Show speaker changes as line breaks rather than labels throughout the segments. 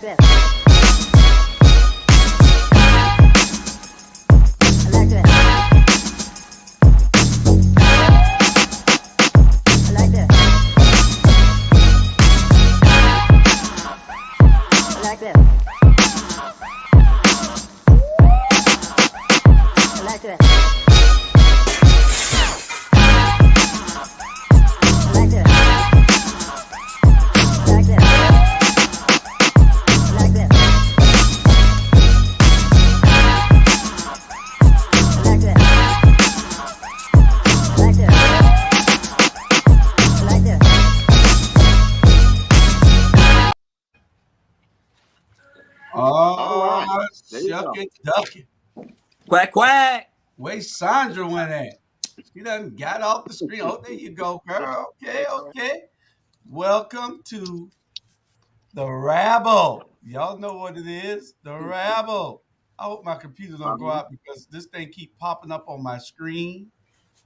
like this. I like this. I like this. I like this. I like this.
Oh, shucking ducking.
Quack, quack.
Where Sandra went at? She done got off the screen. Oh, there you go, girl. Okay. Welcome to the Rabble. Y'all know what it is. The Rabble. I hope my computer don't go out because this thing keep popping up on my screen,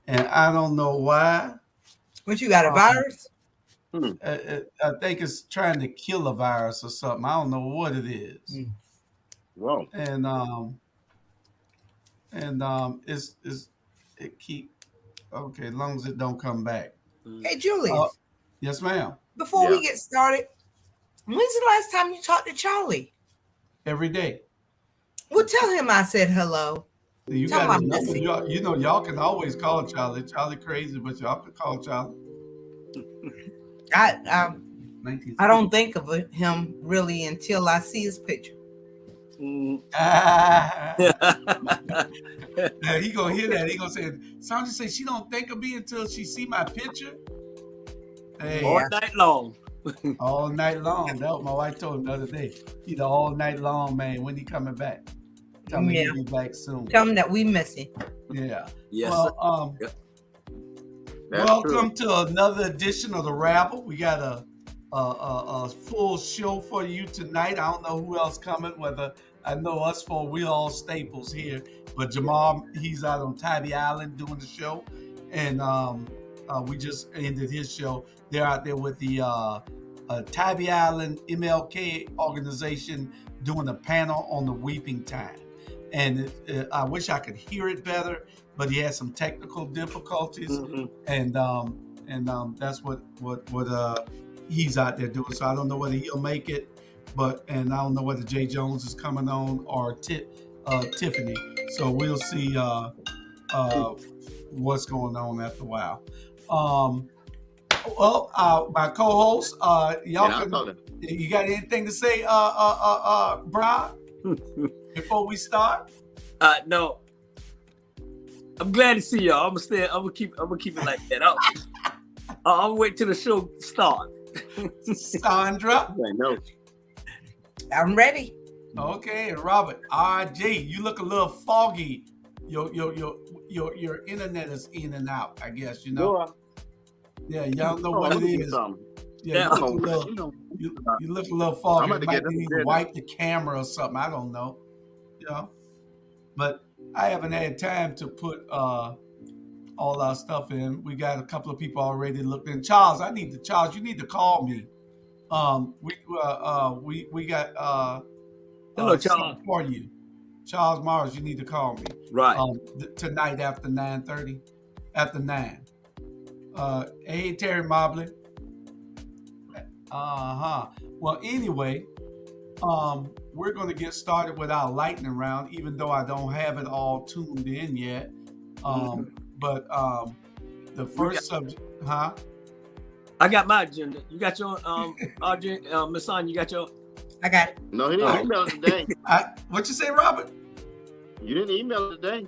and I don't know why.
What, you got a virus?
I think it's trying to kill a virus or something. I don't know what it is.
Whoa.
And it keep okay as long as it don't come back.
Hey, Julius.
Yes, ma'am.
Before we get started, when's the last time you talked to Charlie?
Every day.
Well, tell him I said hello.
You got y'all can always call Charlie. Charlie crazy, but y'all can call Charlie.
I don't think of him really until I see his picture.
Yeah, he gonna hear that. He gonna say, Sandra say she don't think of me until she see my picture. Hey,
all night long.
All night long. That was my wife told him the other day. He's all night long, man. When he coming back? Tell me he'll be back soon.
Tell him that we miss him.
Yeah.
Yes.
Well, welcome to another edition of the Rabble. We got a full show for you tonight. I don't know who else coming. Whether I know us four, we all staples here. But Jamal, he's out on Tybee Island doing the show, and we just ended his show. They're out there with the Tybee Island MLK organization doing a panel on the weeping time. And I wish I could hear it better, but he had some technical difficulties, and that's what he's out there doing. So I don't know whether he'll make it, and I don't know whether Jay Jones is coming on or Tiffany. So we'll see what's going on after a while. My co-host, you got anything to say, Brian? Before we start?
No. I'm glad to see y'all. I'm gonna keep it like that. I'll wait till the show starts.
Sandra?
No.
I'm ready.
Okay, and Robert, RJ, you look a little foggy. Your internet is in and out, I guess, you know. Yeah, y'all know what it is. Yeah, you look a little foggy. You might need to wipe the camera or something. I don't know. But I haven't had time to put all our stuff in. We got a couple of people already looked in. Charles, you need to call me. We got
hello, Charles.
For you. Charles Mars, you need to call me.
Right.
Tonight after 9:30. After 9. Hey Terry Mobley. Well, anyway, we're going to get started with our lightning round, even though I don't have it all tuned in yet. But the first subject,
I got my agenda. You got your agenda, Miss Sonia, you got your.
I got it.
No, he didn't email it today.
What you say, Robert?
You didn't email it today.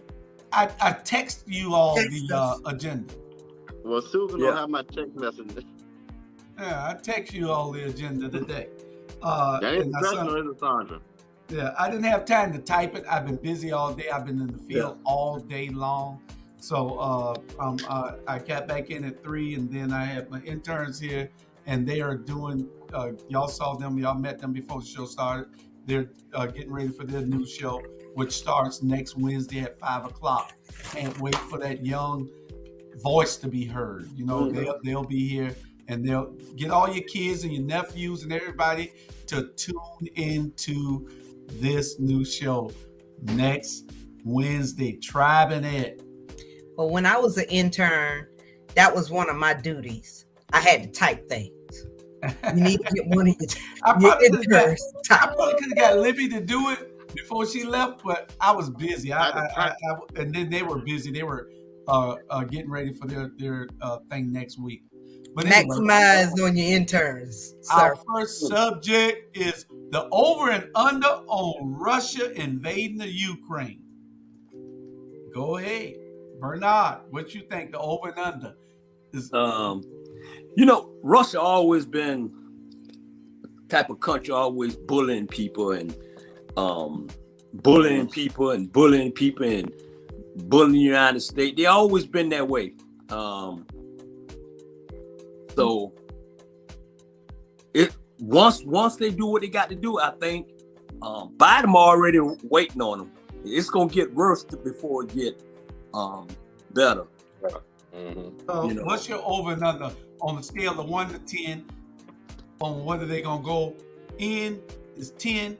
I text you all the agenda.
Well, Susan don't have my text message.
Yeah, I text you all the agenda today.
That is personal, isn't it, Sandra?
Yeah, I didn't have time to type it. I've been busy all day. I've been in the field all day long. So I got back in at 3, and then I have my interns here, and they are doing. Y'all saw them. Y'all met them before the show started. They're getting ready for their new show, which starts next Wednesday at 5:00. Can't wait for that young voice to be heard. You know, they'll be here. and they'll get all your kids and your nephews and everybody to tune into this new show next Wednesday. Tribe and Ed.
Well, when I was an intern, that was one of my duties. I had to type things. You need to get one of your interns.
I probably could have got Libby to do it before she left, but I was busy. And then they were busy. They were getting ready for their thing next week. But anyway,
maximize on your interns.
Our first subject is the over and under on Russia invading the Ukraine. Go ahead, Bernard. What you think? The over and under is.
Russia always been the type of country always bullying people and bullying the United States. They always been that way. So it once they do what they got to do, I think Biden already waiting on them. It's gonna get worse before it get better.
Mm-hmm.
What's your over and under on the scale of 1 to 10 on whether they're gonna go in? Is 10?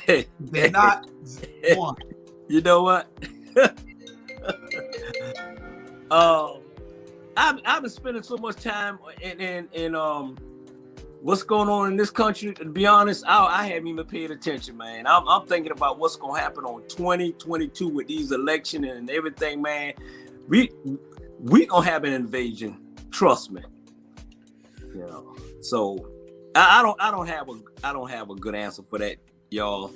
They're not 1.
You know what? I've been spending so much time in what's going on in this country. To be honest, I haven't even paid attention, man. I'm thinking about what's gonna happen on 2022 with these elections and everything, man. We gonna have an invasion. Trust me. So I don't have a good answer for that, y'all.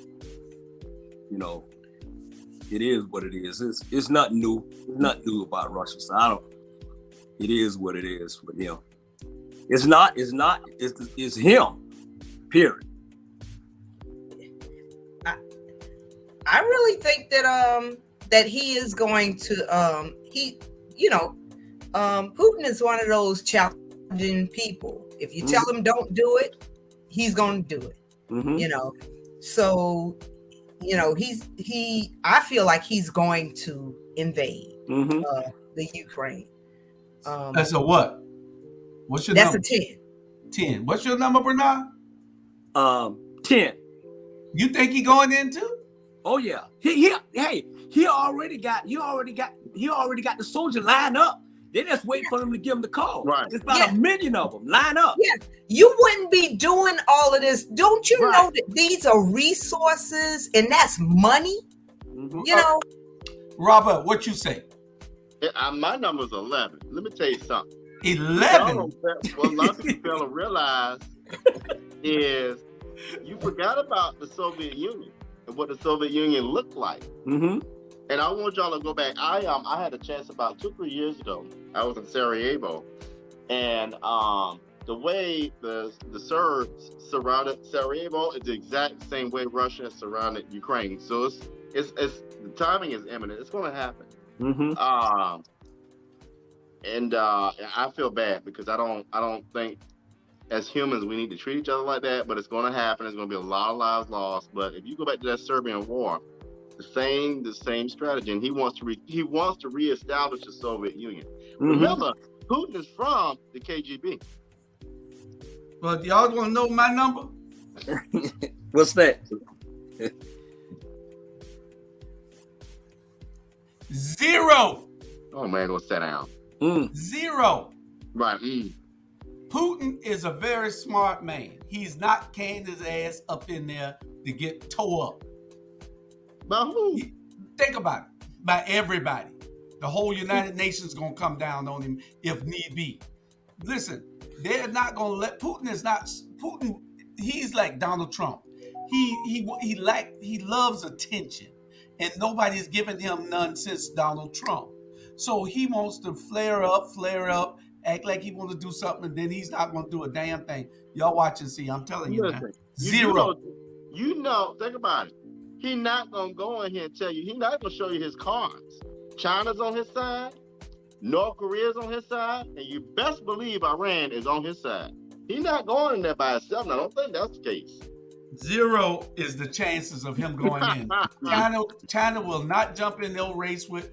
It is what it is. It's nothing new. It's nothing new about Russia. So it is what it is with him. It's him. Period.
I really think that he is going to Putin is one of those challenging people. If you tell him don't do it, he's going to do it.
Mm-hmm.
So I feel like he's going to invade the Ukraine.
That's a what? What's your
that's
number?
A 10.
10. What's your number, Bernard?
10.
You think he going into?
Oh yeah. He already got the soldier lined up. They just wait for them to give him the call.
Right.
There's about 1 million of them line up.
Yes. You wouldn't be doing all of this. Don't you know that these are resources and that's money?
Mm-hmm.
Robert, what you say?
My number's 11. Let me tell you something.
11?
What a lot of people fail to realize is you forgot about the Soviet Union and what the Soviet Union looked like.
Mm-hmm.
And I want y'all to go back. I had a chance about 2-3 years ago. I was in Sarajevo, and the way the Serbs surrounded Sarajevo is the exact same way Russia has surrounded Ukraine. So it's the timing is imminent. It's going to happen.
Mm-hmm.
And I feel bad because I don't think as humans we need to treat each other like that. But it's going to happen. There's going to be a lot of lives lost. But if you go back to that Serbian war, the same strategy, and he wants to reestablish the Soviet Union. Mm-hmm. Remember, Putin is from the KGB.
Well, y'all want to know my number?
What's that?
0.
Oh man, go sit down.
0.
Right.
Putin is a very smart man. He's not canning his ass up in there to get tore up.
By who?
Think about it. By everybody. The whole United Nations is going to come down on him if need be. Listen, they're not going to let Putin. He's like Donald Trump. He loves attention, and nobody's giving him none since Donald Trump. So he wants to flare up, act like he wants to do something, and then he's not going to do a damn thing. Y'all watch and see. I'm telling you, man. 0.
Think about it. He's not going to go in here and tell you. He's not going to show you his cards. China's on his side. North Korea's on his side. And you best believe Iran is on his side. He's not going in there by himself. And I don't think that's the case.
0 is the chances of him going in. China will not jump in no race with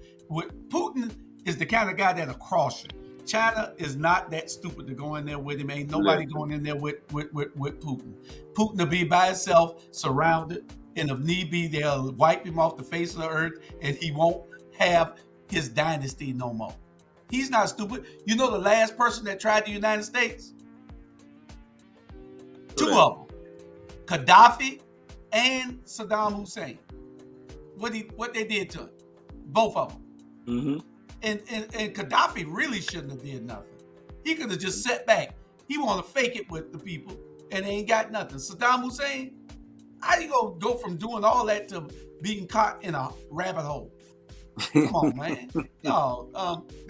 Putin. Is the kind of guy that'll cross you. China is not that stupid to go in there with him. Ain't nobody going in there with Putin. Putin will be by himself, surrounded, and if need be, they'll wipe him off the face of the earth, and he won't have his dynasty no more. He's not stupid. You know the last person that tried the United States? Two of them, Gaddafi and Saddam Hussein. What they did to him, both of them.
Mm-hmm.
And Gaddafi really shouldn't have did nothing. He could have just sat back. He want to fake it with the people, and they ain't got nothing. Saddam Hussein, how you gonna go from doing all that to being caught in a rabbit hole? Come on, man. No,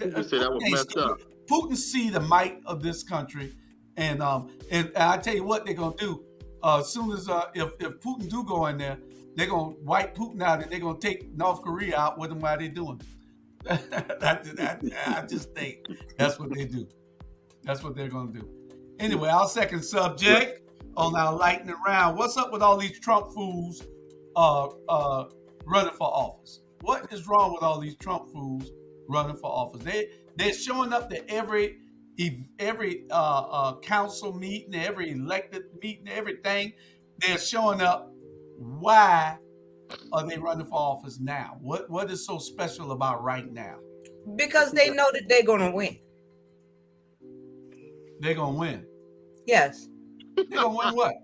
You say that was messed up.
Putin see the might of this country, and I tell you what they're gonna do. As soon as if Putin do go in there, they're gonna wipe Putin out, and they're gonna take North Korea out with him while they're doing it. I just think that's what they do. That's what they're gonna do. Anyway, our second subject on our lightning round. What's up with all these Trump fools running for office? What is wrong with all these Trump fools running for office? They're showing up to every council meeting, every elected meeting, everything. They're showing up. Why are they running for office now? What is so special about right now?
Because they know that they're going to win.
They're going to win.
Yes.
They're going to win what?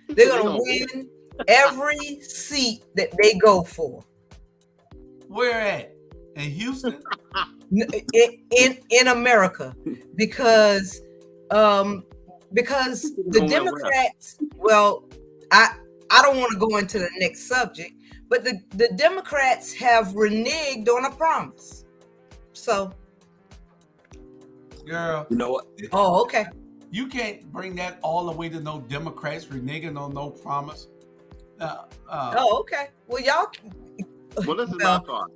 They're going to win every seat that they go for.
Where at? In Houston?
In America. Because the Democrats, well, I don't want to go into the next subject, but the Democrats have reneged on a promise. So,
girl,
you know what?
Oh, okay.
You can't bring that all the way to no Democrats reneging on no promise.
Oh, okay. Well, y'all.
Well, this is my thought,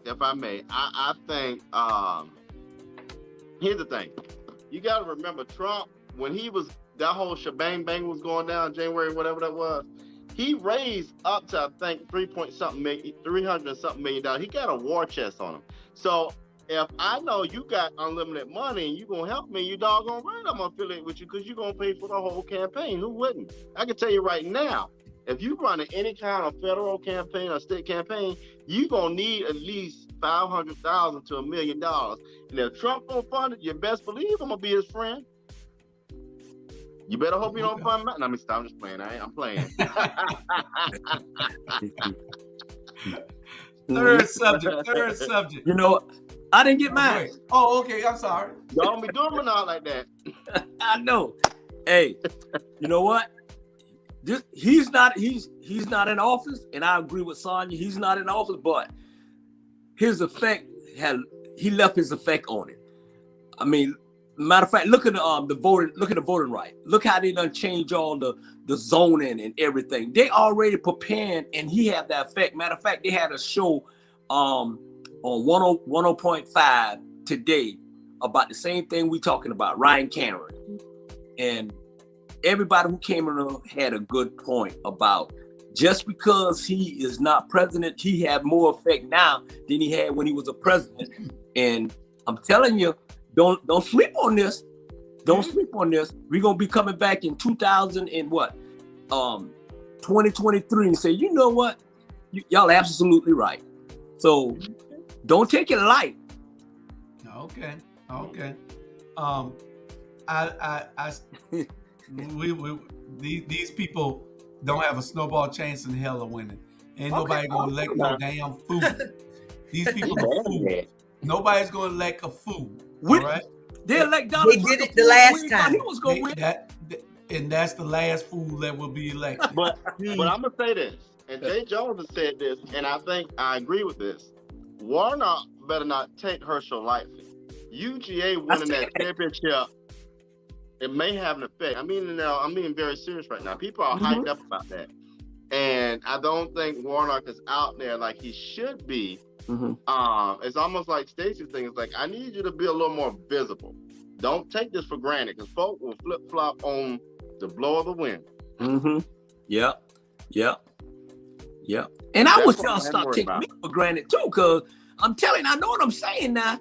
if I may. I think here's the thing. You got to remember Trump, when he was, that whole shebang bang was going down January, whatever that was, he raised up to, I think, $300 million. He got a war chest on him. So if I know you got unlimited money and you're going to help me, you doggone right I'm going to affiliate with you because you're going to pay for the whole campaign. Who wouldn't? I can tell you right now, if you run any kind of federal campaign or state campaign, you're going to need at least $500,000 to $1 million. And if Trump going to fund it, you best believe I'm going to be his friend. You better hope you don't fund me. No, I'm just playing. I'm playing.
Third subject.
You know, I didn't get mine.
Oh, okay. I'm sorry.
Don't be doing me not like that.
I know. Hey, you know what? He's not in office, and I agree with Sonya. He's not in office, but his effect he left his effect on it. I mean, matter of fact, look at the voting right. Look how they done change all the zoning and everything. They already preparing, and he had that effect. Matter of fact, they had a show on 10.5 today about the same thing we talking about, Ryan Cameron. And everybody who came in had a good point about just because he is not president, he had more effect now than he had when he was a president. And I'm telling you, don't sleep on this. Don't sleep on this. We're gonna be coming back in 2023 and say, you know what? Y'all absolutely right. So don't take it light.
Okay. These people don't have a snowball chance in hell of winning. Ain't nobody gonna elect no damn fool. These people are fools. Nobody's gonna elect a fool. All right?
They elect Donald Trump.
They did it the last time.
He was gonna win.
And that's the last fool that will be elected.
But I'm gonna say this, and Jay Jones has said this, and I think I agree with this. Warner better not take Herschel lightly. UGA winning that championship, it may have an effect. I'm being very serious right now. People are hyped up about that. And I don't think Warnock is out there like he should be. It's almost like Stacey's thing. It's like, I need you to be a little more visible. Don't take this for granted, because folk will flip-flop on the blow of the wind.
Yep. And I wish y'all stop taking me for granted too, because I'm telling you, I know what I'm saying now.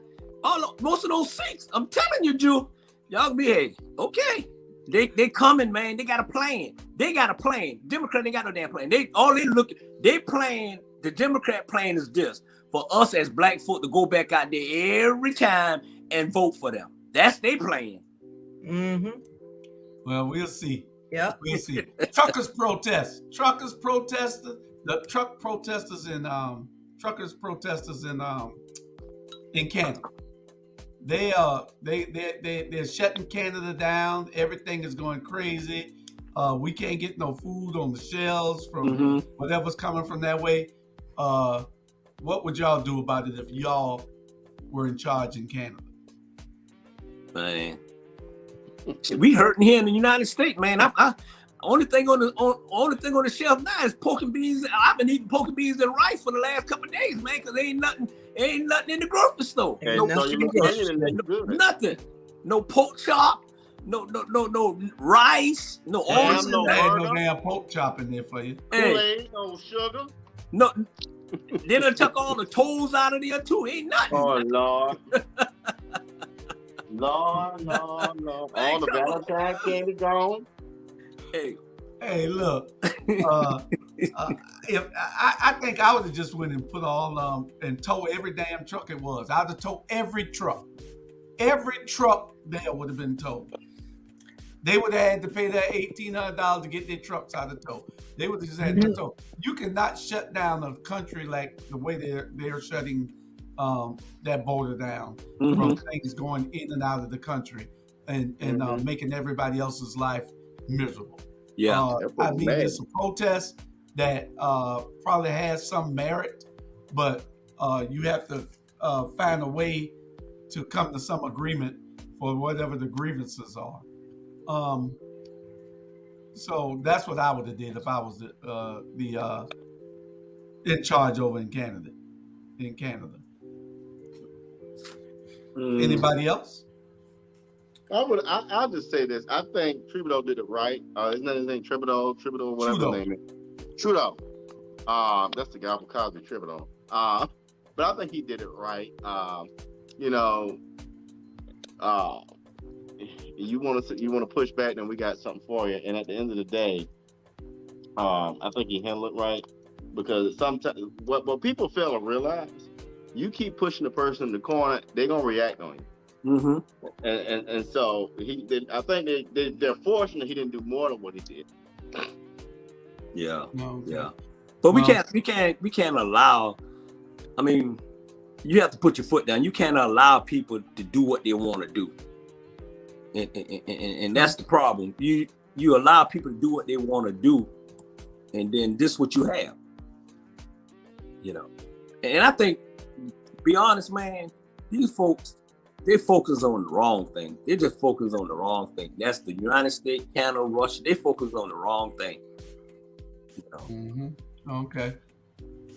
Most of those Sikhs, I'm telling you, Jew, y'all be hey, okay. They coming, man. They got a plan. Democrat ain't got no damn plan. They plan. The Democrat plan is this: for us as black folk to go back out there every time and vote for them. That's their plan.
Mm-hmm.
Well, we'll see.
Yep.
We'll see. Truckers protest. The truck protesters in Canada. They're shutting Canada down. Everything is going crazy. We can't get no food on the shelves from whatever's coming from that way. What would y'all do about it if y'all were in charge in Canada?
Man, we hurting here in the United States, man. Only thing on the shelf now is pork and beans. I've been eating pork and beans and rice for the last couple of days, man, because there ain't nothing in the grocery store.
Okay,
Nothing. No pork chop. No rice. No orange.
No
damn pork chop in there for you.
Hey,
no sugar.
no. They done took all the toes out of there too. Ain't nothing.
Oh Lord. Lord. All the Valentine candy gone.
Hey, look. If I think I would have just went and put all and tow every damn truck it was. I'd have towed every truck. Every truck there would have been towed. They would have had to pay that $1,800 to get their trucks out of tow. They would have just had to tow. You cannot shut down a country like the way they're shutting that border down from things going in and out of the country and making everybody else's life miserable.
Yeah,
I mean, it's a protest that probably has some merit, but you have to find a way to come to some agreement for whatever the grievances are. So that's what I would have did if I was in charge over in Canada. Anybody else?
I'll just say this. I think Trudeau did it right. Isn't that his name? Trudeau, whatever his name is. Trudeau. That's the guy from Cosby, Trudeau. But I think he did it right. You want to push back, then we got something for you. And at the end of the day, I think he handled it right, because sometimes what people fail to realize, you keep pushing the person in the corner, they're gonna react on you. And so I think they're fortunate he didn't do more than what he did.
Yeah.
No.
Yeah. But we can't allow. I mean, you have to put your foot down. You can't allow people to do what they want to do. And that's the problem. You allow people to do what they want to do, and then this is what you have. And I think, to be honest, man, these folks, they focus on the wrong thing. They just focus on the wrong thing. That's the United States, Canada, Russia. They focus on the wrong thing.
Okay.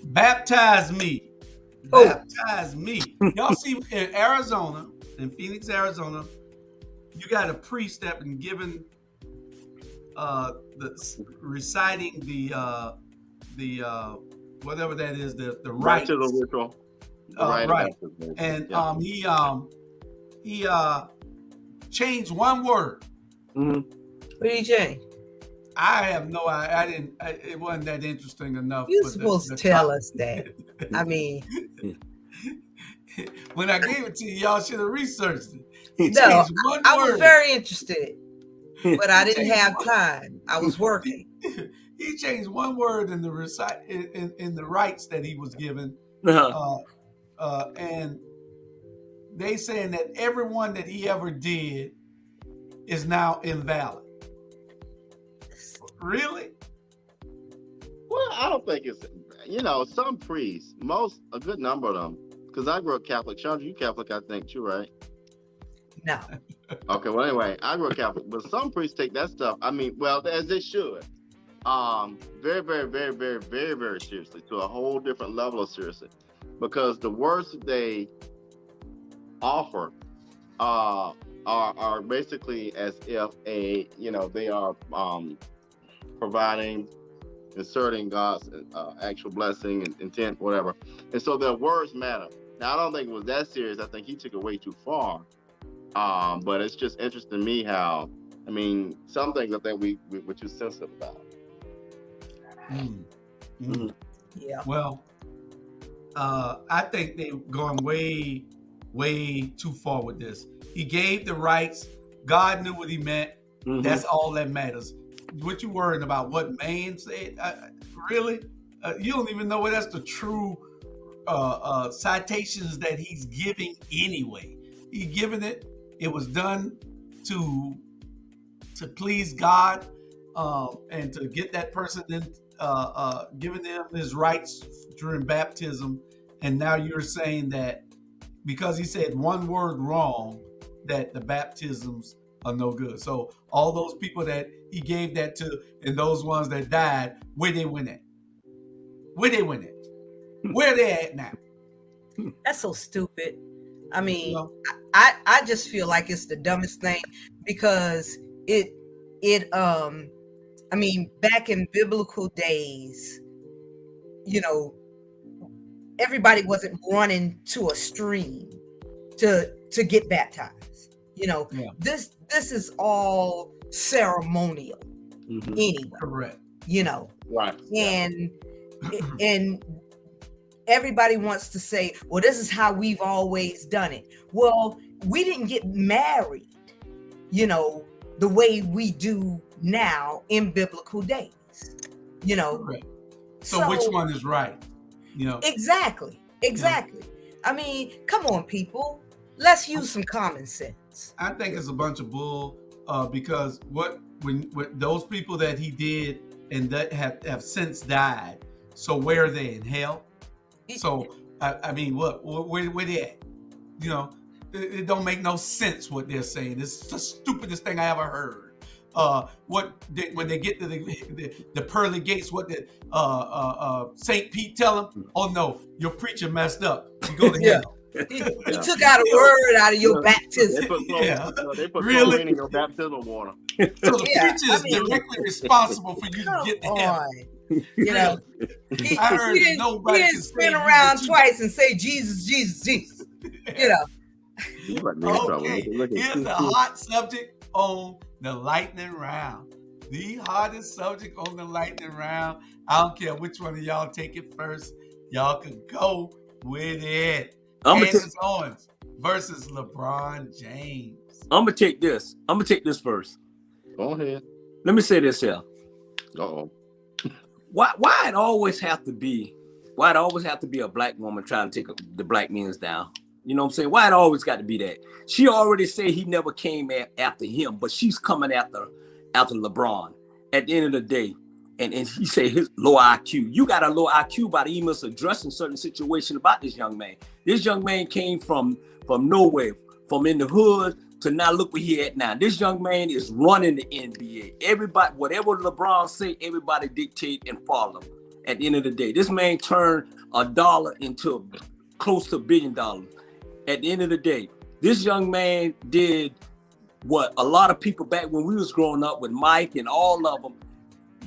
Baptize me. Baptize me. Y'all see in Arizona, in Phoenix, Arizona, you got a priest that been given reciting the whatever that is, the rites.
To the ritual.
Right. And he changed one word.
What did he change?
I have no idea. It wasn't that interesting enough.
You're supposed to tell us that. I mean,
when I gave it to you, y'all should have researched it.
No, I was very interested, but I didn't have time. I was working.
He changed one word in the in the rights that he was given, and they saying that everyone that he ever did is now invalid. Really?
Well, I don't think it's, some priests, a good number of them, because I grew up Catholic. Chandra, you Catholic, I think, too, right?
No.
Okay, well, anyway, I grew up Catholic, but some priests take that stuff, as they should, very, very, very, very, very, very seriously, to a whole different level of seriously, because the words that they offer are basically as if they are providing inserting God's actual blessing and intent, whatever. And so their words matter. Now, I don't think it was that serious. I think he took it way too far. But it's just interesting to me how, I mean, some things I think we're too sensitive about.
Yeah.
Well, I think they're going way, way too far with this. He gave the rights. God knew what he meant. That's all that matters. What you worrying about? What man said? Really? You don't even know what that's the true citations that he's giving anyway. He's giving it. It was done to please God and to get that person in, giving them his rights during baptism. And now you're saying that because he said one word wrong, that the baptisms are no good. So all those people that he gave that to and those ones that died, where they went at? Where they went at? Where they at now?
That's so stupid. I mean, I just feel like it's the dumbest thing because I mean, back in biblical days, you know, everybody wasn't running to a stream to get baptized. You know, this is all ceremonial anyway.
Correct.
You know,
Right.
And everybody wants to say, well, this is how we've always done it. Well, we didn't get married, you know, the way we do now in biblical days, you know.
Correct. So which one is right? You know.
Exactly. I mean, come on, people. Let's use some common sense.
I think it's a bunch of bull because when those people that he did and that have since died, so where are they, in hell? So I mean, where they at? You know, it don't make no sense what they're saying. It's the stupidest thing I ever heard. When they get to the pearly gates, what did Saint Pete tell them? Oh no, your preacher messed up. You go to hell.
He took out a word out of your baptism.
They put
Really?
chlorine in your baptismal water.
So the preacher is directly responsible for you to get to hell.
You know, he didn't spin around twice and say Jesus, Jesus, Jesus. You know.
Okay, here's the hot subject on the lightning round. The hottest subject on the lightning round. I don't care which one of y'all take it first. Y'all can go with it. Candace Owens versus LeBron James.
I'm gonna take this first.
Go ahead.
Let me say this here.
Uh-oh.
Why it always have to be a black woman trying to take the black men's down? You know what I'm saying? Why it always got to be that? She already said he never came after him, but she's coming after LeBron at the end of the day. And he said his low IQ. You got a low IQ by even addressing certain situation about this young man. This young man came from nowhere, from in the hood to now look where he at now. This young man is running the NBA. Everybody, whatever LeBron say, everybody dictate and follow. At the end of the day, this man turned $1 into close to $1 billion. At the end of the day, this young man did what a lot of people back when we was growing up with Mike and all of them.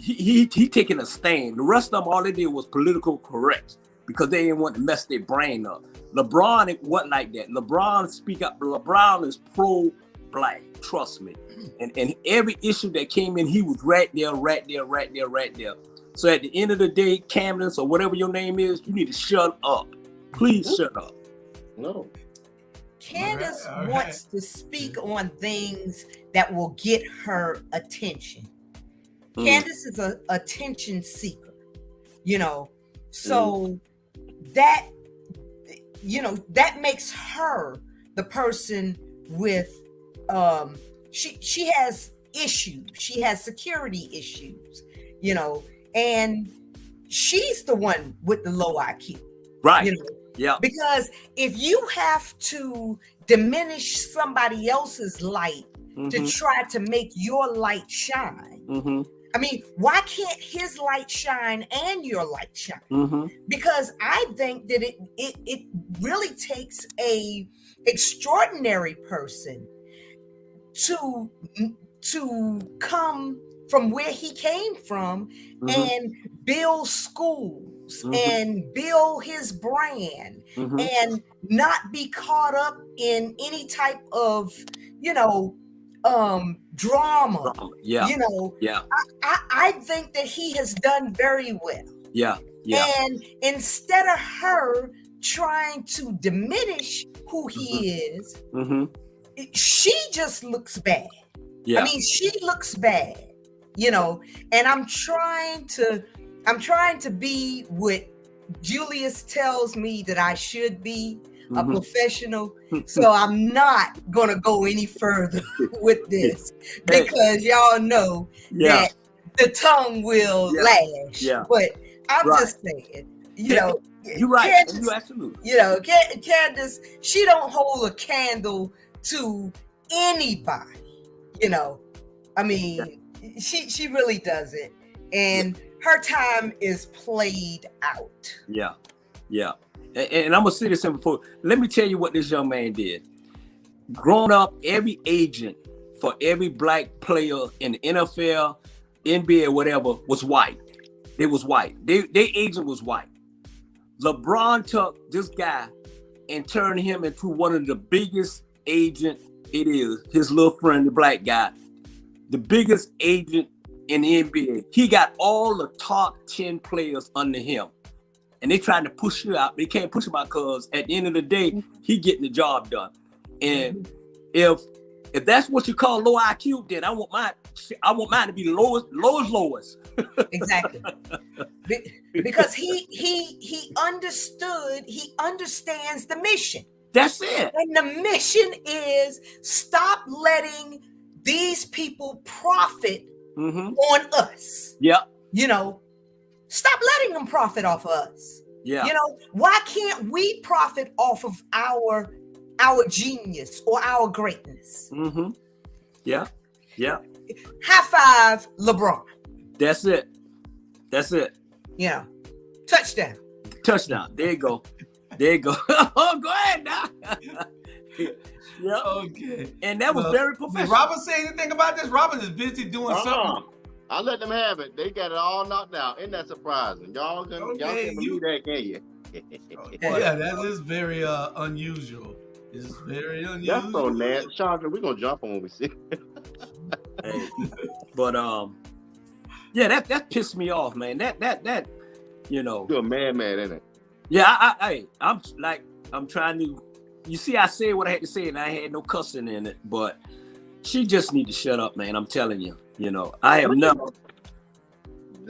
He taking a stand. The rest of them, all they did was political correct because they didn't want to mess their brain up. LeBron, it wasn't like that. LeBron speak up. LeBron is pro-black, trust me. And every issue that came in, he was right there. So at the end of the day, Candace or whatever your name is, you need to shut up. Please shut up.
No.
Candace wants to speak on things that will get her attention. Candace is an attention seeker, you know, so that makes her the person with she has issues, she has security issues, you know, and she's the one with the low IQ,
right?
You know,
yeah.
Because if you have to diminish somebody else's light to try to make your light shine. I mean, why can't his light shine and your light shine? Because I think that it really takes a extraordinary person to come from where he came from and build schools and build his brand and not be caught up in any type of, drama.
Yeah.
I think that he has done very well.
Yeah.
And instead of her trying to diminish who he is, she just looks bad. I mean, she looks bad, and I'm trying to be what Julius tells me that I should be, a professional. So I'm not going to go any further with this because y'all know that the tongue will lash. But I'm just saying,
you're right.
Candace,
You absolutely.
Candace, she don't hold a candle to anybody. I mean, she really doesn't, and her time is played out.
Yeah. And I'm gonna say this before. Let me tell you what this young man did. Growing up, every agent for every black player in the NFL, NBA, whatever, was white. It was white. Their agent was white. LeBron took this guy and turned him into one of the biggest agent it is. His little friend, the black guy, the biggest agent in the NBA. He got all the top 10 players under him. And they trying to push you out. They can't push him out because at the end of the day, he getting the job done. And if that's what you call low IQ, then I want mine to be lowest.
Exactly. Because he understands the mission.
That's it.
And the mission is stop letting these people profit on us.
Yeah.
Stop letting them profit off of us.
Yeah.
Why can't we profit off of our genius or our greatness?
Yeah.
High five, LeBron.
That's it.
Touchdown.
There you go. Oh, go ahead now.
Okay.
And that was very professional.
Did Robert say anything about this? Robert is busy doing something.
I let them have it. They got it all knocked out. Isn't that surprising? Y'all can't believe that, can you?
Yeah, that is very unusual. It's very unusual.
That's so nasty. Chandra, we're gonna jump on when we see it.
Hey, but that pissed me off, man. That
You're a man, isn't it?
Yeah, I'm trying to. You see, I said what I had to say, and I had no cussing in it. But she just need to shut up, man. I'm telling you. I have never.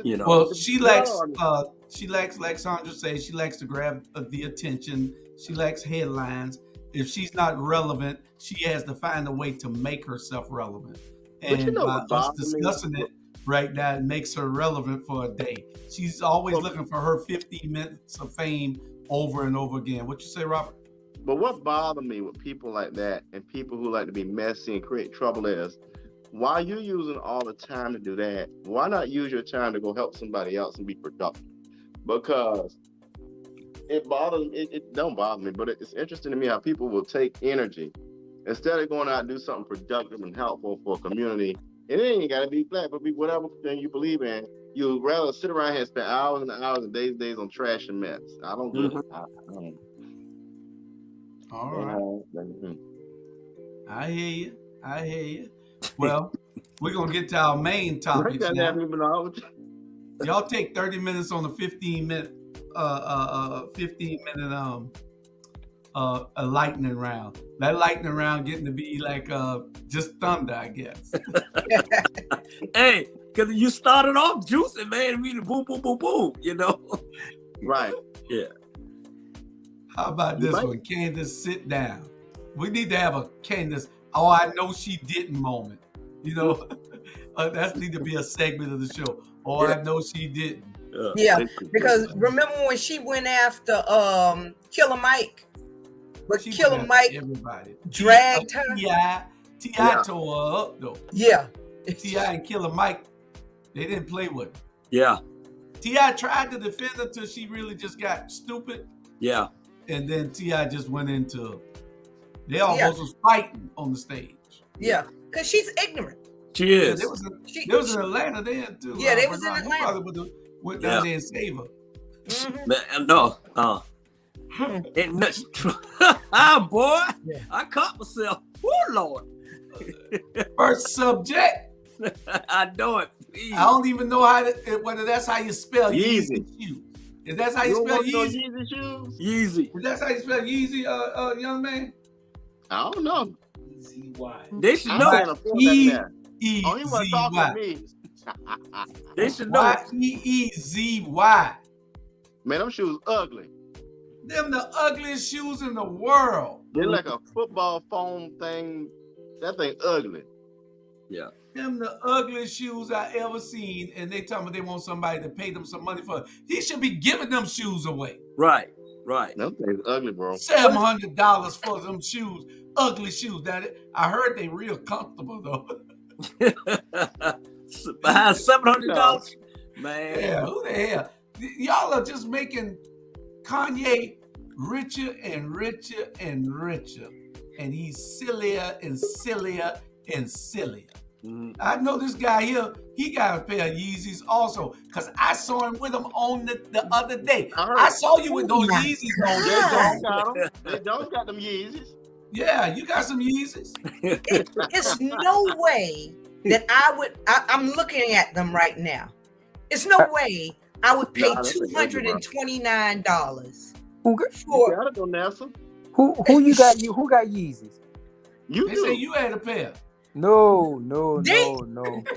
Well, she likes, like Sandra says, she likes to grab the attention. She likes headlines. If she's not relevant, she has to find a way to make herself relevant. And by us discussing it right now, it makes her relevant for a day. She's always looking for her 15 minutes of fame over and over again. What you say, Robert?
But what bothers me with people like that and people who like to be messy and create trouble is, why you using all the time to do that? Why not use your time to go help somebody else and be productive? Because it bothers me. It don't bother me, but it's interesting to me how people will take energy instead of going out and do something productive and helpful for a community. And it ain't got to be black, but be whatever thing you believe in. You'd rather sit around here and spend hours and hours and days on trash and mess. I don't do it.
All right. I hear you. Well, we're going to get to our main topics now. Y'all take 30 minutes on the 15-minute a lightning round. That lightning round getting to be like just thunder, I guess.
Hey, because you started off juicing, man. We boom, boom, boom, boom,
Right.
Yeah.
How about this one? Candace, sit down. We need to have a Candace, oh, I know she didn't moment. That need to be a segment of the show. Oh, I know she didn't.
Yeah, because remember when she went after Killer Mike? But Killer Mike
everybody
dragged her.
T.I. tore her up, though.
Yeah.
T.I. and Killer Mike, they didn't play with her.
Yeah.
T.I. tried to defend her till she really just got stupid.
Yeah.
And then T.I. just went into, they almost was fighting on the stage.
Yeah, because she's ignorant.
She
Yeah,
is.
they was in Atlanta then too.
Yeah, they was in
Bernard, you
Atlanta.
probably went down there and save her.
Mhm.
No. Ain't nothing. Boy,
Yeah.
I caught myself. Oh Lord.
First subject.
I know it. Please.
I don't even know whether that's how you spell
Yeezy.
Yeezy shoes. Is that how you
You
spell
want those
Yeezy?
Yeezy shoes?
Yeezy.
Is that how you spell Yeezy, young man?
I don't know.
E-Z-Y.
They should
I
know.
can't afford that now.
E-E-Z-Y.
Oh, he wasn't talking to me.
They should know.
Y-E-E-Z-Y.
Man, them shoes ugly.
Them the ugliest shoes in the world.
They're like a football foam thing. That thing ugly.
Yeah.
Them the ugliest shoes I ever seen, and they tell me they want somebody to pay them some money for it. He should be giving them shoes away.
Right.
Them things ugly, bro.
$700 for them shoes, ugly shoes. I heard they real comfortable though.
Behind $700, man.
Yeah, who the hell? Y'all are just making Kanye richer and richer and richer, and he's sillier and sillier and sillier.
Mhm.
I know this guy here, he got a pair of Yeezys also, because I saw him with them on the other day.
I heard.
I saw you with those
Oh my
Yeezys on.
They
There.
don't got them. They don't got them Yeezys.
Yeah, you got some Yeezys.
It's no way that I'm looking at them right now. It's no way I would pay
Nah, that's a good one.
$229
Who got,
You
for.
gotta go, Nelson.
who you got? Who got Yeezys?
You
They
do.
say you had a pair.
No.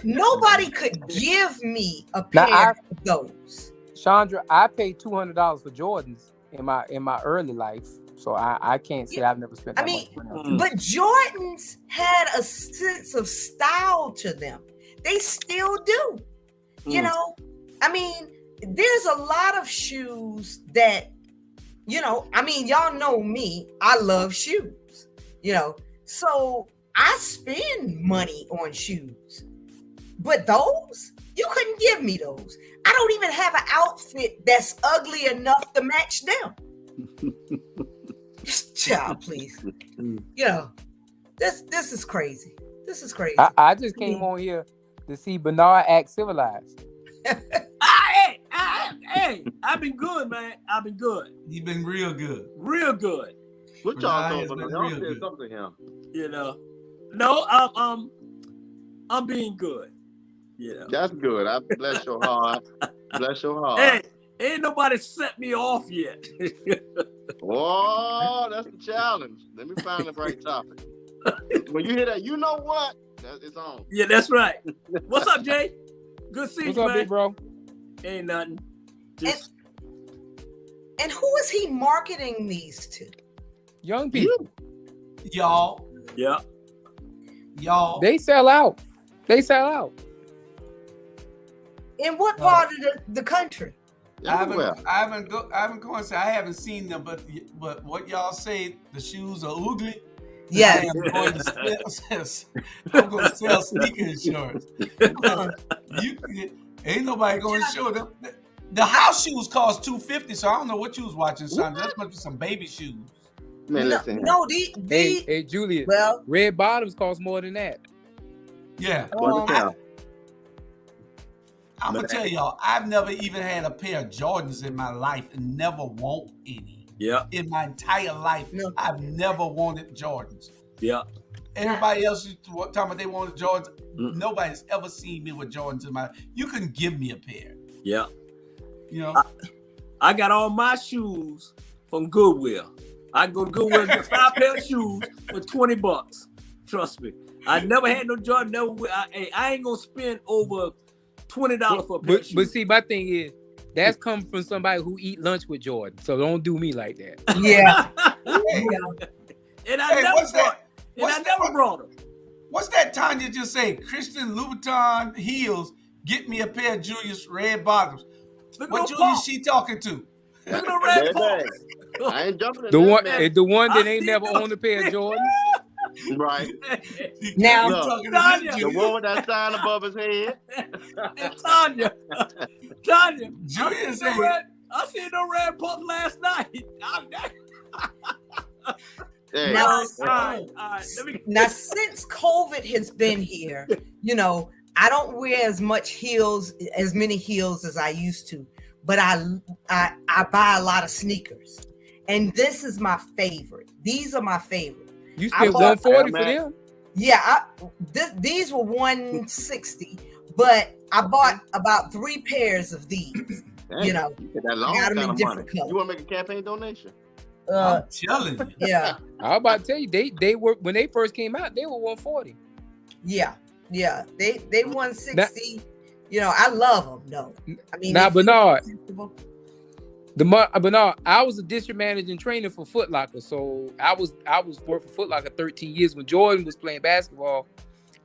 Nobody could give me a
Now,
pair of those.
Chandra, I paid $200 for Jordans in my early life, so I can't say I've never spent that
I mean,
much money on.
but Jordans had a sense of style to them. They still do. You know, I mean, there's a lot of shoes that, I mean, y'all know me. I love shoes, so I spend money on shoes. But those, you couldn't give me those. I don't even have an outfit that's ugly enough to match them. Child, please. This is crazy. This is crazy.
I just came on here to see Bernard act civilized.
Hey, I've been good, man. I've been good.
You've been real good.
Real good.
What
Nah,
y'all
it's
talking
been
about? Y'all
real
said
good.
something to him.
No, I'm being good.
That's good. I bless your heart. Bless your heart.
Hey, ain't nobody set me off yet.
Oh, that's the challenge. Let me find the right topic. When you hear that, you know what? It's on.
Yeah, that's right. What's up, Jay? Good to see
What's
you,
up,
man.
big bro?
Ain't nothing. Just
And who is he marketing these to?
Young people,
Y'all,
yeah.
they sell out.
In what part of the country?
Everywhere.
I haven't gone. I haven't seen them, but what y'all say, the shoes are ugly.
Yes.
I'm going to sell sneaker insurance. Ain't nobody going to show them. The house shoes cost $250, so I don't know what you was watching, son. That must be some baby shoes.
Man, listen.
No,
Hey, Julius.
well,
Red bottoms cost more than that.
Yeah. I'm going to tell y'all, I've never even had a pair of Jordans in my life and never want any.
Yeah.
In my entire life,
No.
I've never wanted Jordans.
Yeah.
Everybody else used to talk about they wanted Jordans. Nobody's ever seen me with Jordans in my life. You couldn't give me a pair.
Yeah.
I
got all my shoes from Goodwill. I go to Goodwill and get 5 pair of shoes for $20. Trust me. I never had no Jordan. I ain't gonna spend over $20 for a pair of shoes.
But see, my thing is, that's coming from somebody who eat lunch with Jordan. So don't do me like that.
yeah.
And I never brought them.
What's that Tanya just say? Christian Louboutin heels, get me a pair of Julius red bottoms. What Julius she talking to?
Look at the red pumps.
I ain't jumping in
The
that,
one
I
that ain't
see
never
those.
owned a pair of Jordans.
man. Right.
Now,
Look,
talking
Tanya.
to
The one with that sign above his head.
And Tanya,
Julius said,
I seen no red pumps last night.
Hey,
Now-
All right. Let me.
now, since COVID has been here, You know, I don't wear as many heels as I used to, but I buy a lot of sneakers, and this is my favorite. These are my favorite.
You spent $140 for them?
Yeah, these were $160, but I bought about 3 pairs of these.
Dang,
you know,
that long
got them
kind
in
of
different
money.
colors.
You want to make a campaign donation?
I'm telling you.
Yeah,
I was about to tell you, they were, when they first came out, they were $140.
yeah. They 160. You know, I love them though. I mean,
now Bernard,
comfortable.
Bernard, I was a district manager and trainer for Foot Locker, so I was working for Foot Locker 13 years. When Jordan was playing basketball,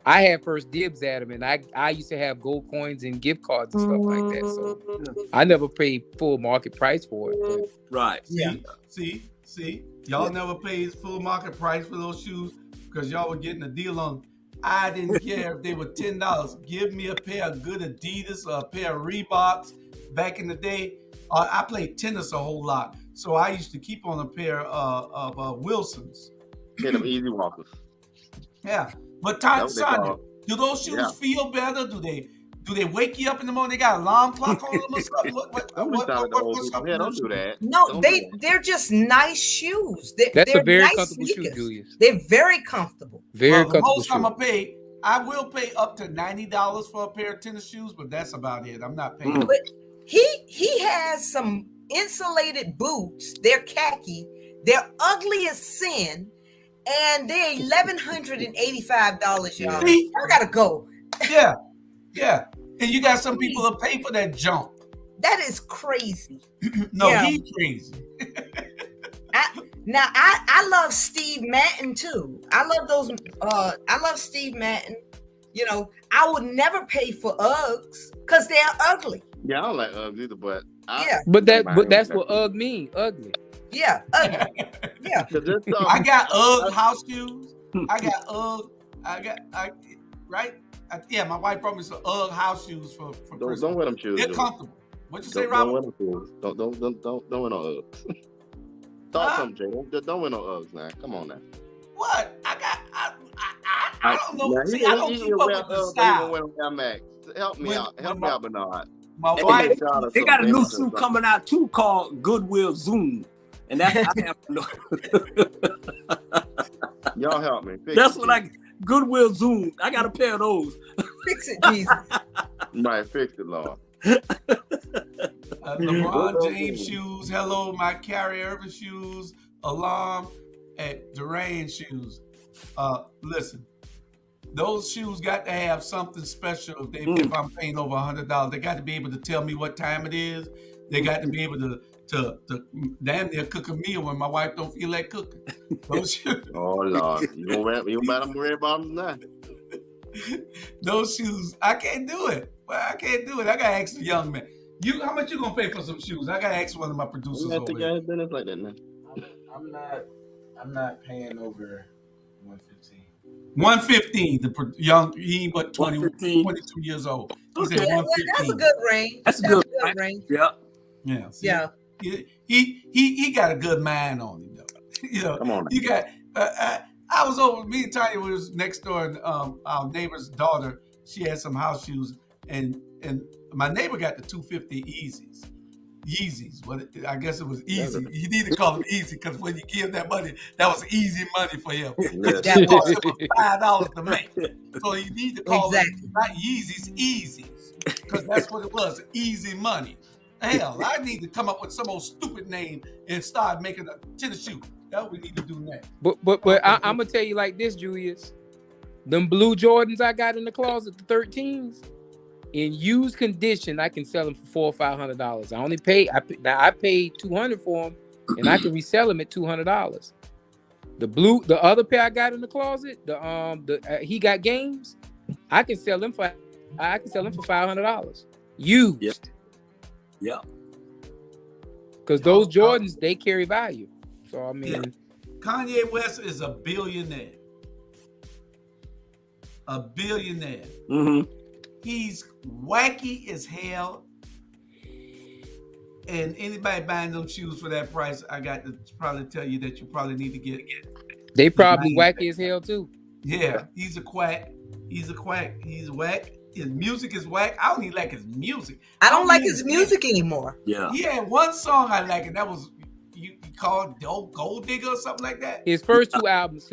I had first dibs at him, and I used to have gold coins and gift cards and stuff like that. So I never paid full market price for it. But.
Right.
See, y'all never paid full market price for those shoes because y'all were getting a deal on. I didn't care if they were $10. Give me a pair of good Adidas or a pair of Reeboks. Back in the day, I played tennis a whole lot, so I used to keep on a pair of Wilsons.
Get them easy walkers.
Yeah, but
That's what they
Sonya,
call
do those shoes
Yeah.
feel better? Do they wake you up in the morning? They got an alarm clock on them or something? What's up?
Yeah, don't do that.
No,
Don't do that.
they're just nice shoes.
That's
they're
a very
nice
comfortable shoe,
sneakers.
Julius.
They're very comfortable.
Very
The
comfortable
most I'm
shoe.
gonna pay, I will pay up to $90 for a pair of tennis shoes, but that's about it. I'm not paying.
But he has some insulated boots. They're khaki. They're ugly as sin, and they're $1,185, y'all.
See?
I gotta go.
Yeah. And you got some people that pay for that junk.
That is crazy.
No,
Yeah.
he's crazy.
I love Steve Madden too. I love those. I love Steve Madden. You know, I would never pay for Uggs because they're ugly.
Yeah, I don't like Uggs either, but
Yeah.
But that's what UGG mean, ugly.
Yeah, ugly. Yeah.
I got Ugg house shoes. I got Ugg. Yeah, my wife brought me some Ugg house shoes for Christmas.
Don't wear them shoes.
They're
dude.
comfortable. What you say,
Don't
Robert?
wear them shoes. Don't wear no Uggs. Talk something, Jay. Don't wear no Uggs now. Come on now.
What? I don't know.
Now,
See, I don't keep up with the style.
Help me out. Help me out, Bernard.
My wife,
They got a new suit coming out too called Goodwill Zoom, and that's I have to know.
Y'all help me.
That's what Goodwill Zoom. I got a pair of those.
Fix it, Jesus.
Right, fix it, Lord.
LeBron James shoes. Hello, my Kyrie Irving shoes. Alarm at Durant shoes. Listen, those shoes got to have something special. If I'm paying over $100, they got to be able to tell me what time it is. They got to be able to damn near cook a meal when my wife don't feel like cooking. Those shoes.
Oh Lord, you gonna wear them red bottoms now?
Those shoes, I can't do it. Well, I can't do it. I gotta ask the young man. How much you gonna pay for some shoes? I gotta ask one of my producers.
I think I business like that now.
I'm not paying over $115.
115. The young, he ain't but 22 years old. He said
Okay.
115.
That's a good range.
That's a good
range.
Yeah.
Yeah. See,
Yeah.
He got a good mind on him though. You know,
Come on.
you got. I was over. Me and Tanya was next door, and our neighbor's daughter. She had some house shoes, and my neighbor got the 250 Yeezys. But I guess it was easy. You need to call them easy because when you give that money, that was easy money for him.
Yes.
That was $5 to make. So you need to call
Exactly.
them not Yeezys, Easies, because that's what it was, easy money. Hell, I need to come up with some old stupid name and start making a tennis shoe. That's what we need to do next.
But I'm gonna tell you like this, Julius. Them blue Jordans I got in the closet, the 13s, in used condition, I can sell them for $400 or $500. I paid $200 for them, and I can resell them at $200. The other pair I got in the closet, he got games. I can sell them for $500 used.
Yep. Yeah.
Because those Jordans, they carry value. So I mean,
Yeah. Kanye West is a billionaire. A billionaire.
Mm-hmm.
He's wacky as hell. And anybody buying them shoes for that price, I got to probably tell you that you probably need to get.
they probably wacky as hell too.
Yeah, he's a quack. He's a quack. He's whack. His music is whack. I don't even like his music.
I don't like
even
his music anymore.
Yeah.
He had one song I like, and that was you call it Gold Digger or something like that.
His first two albums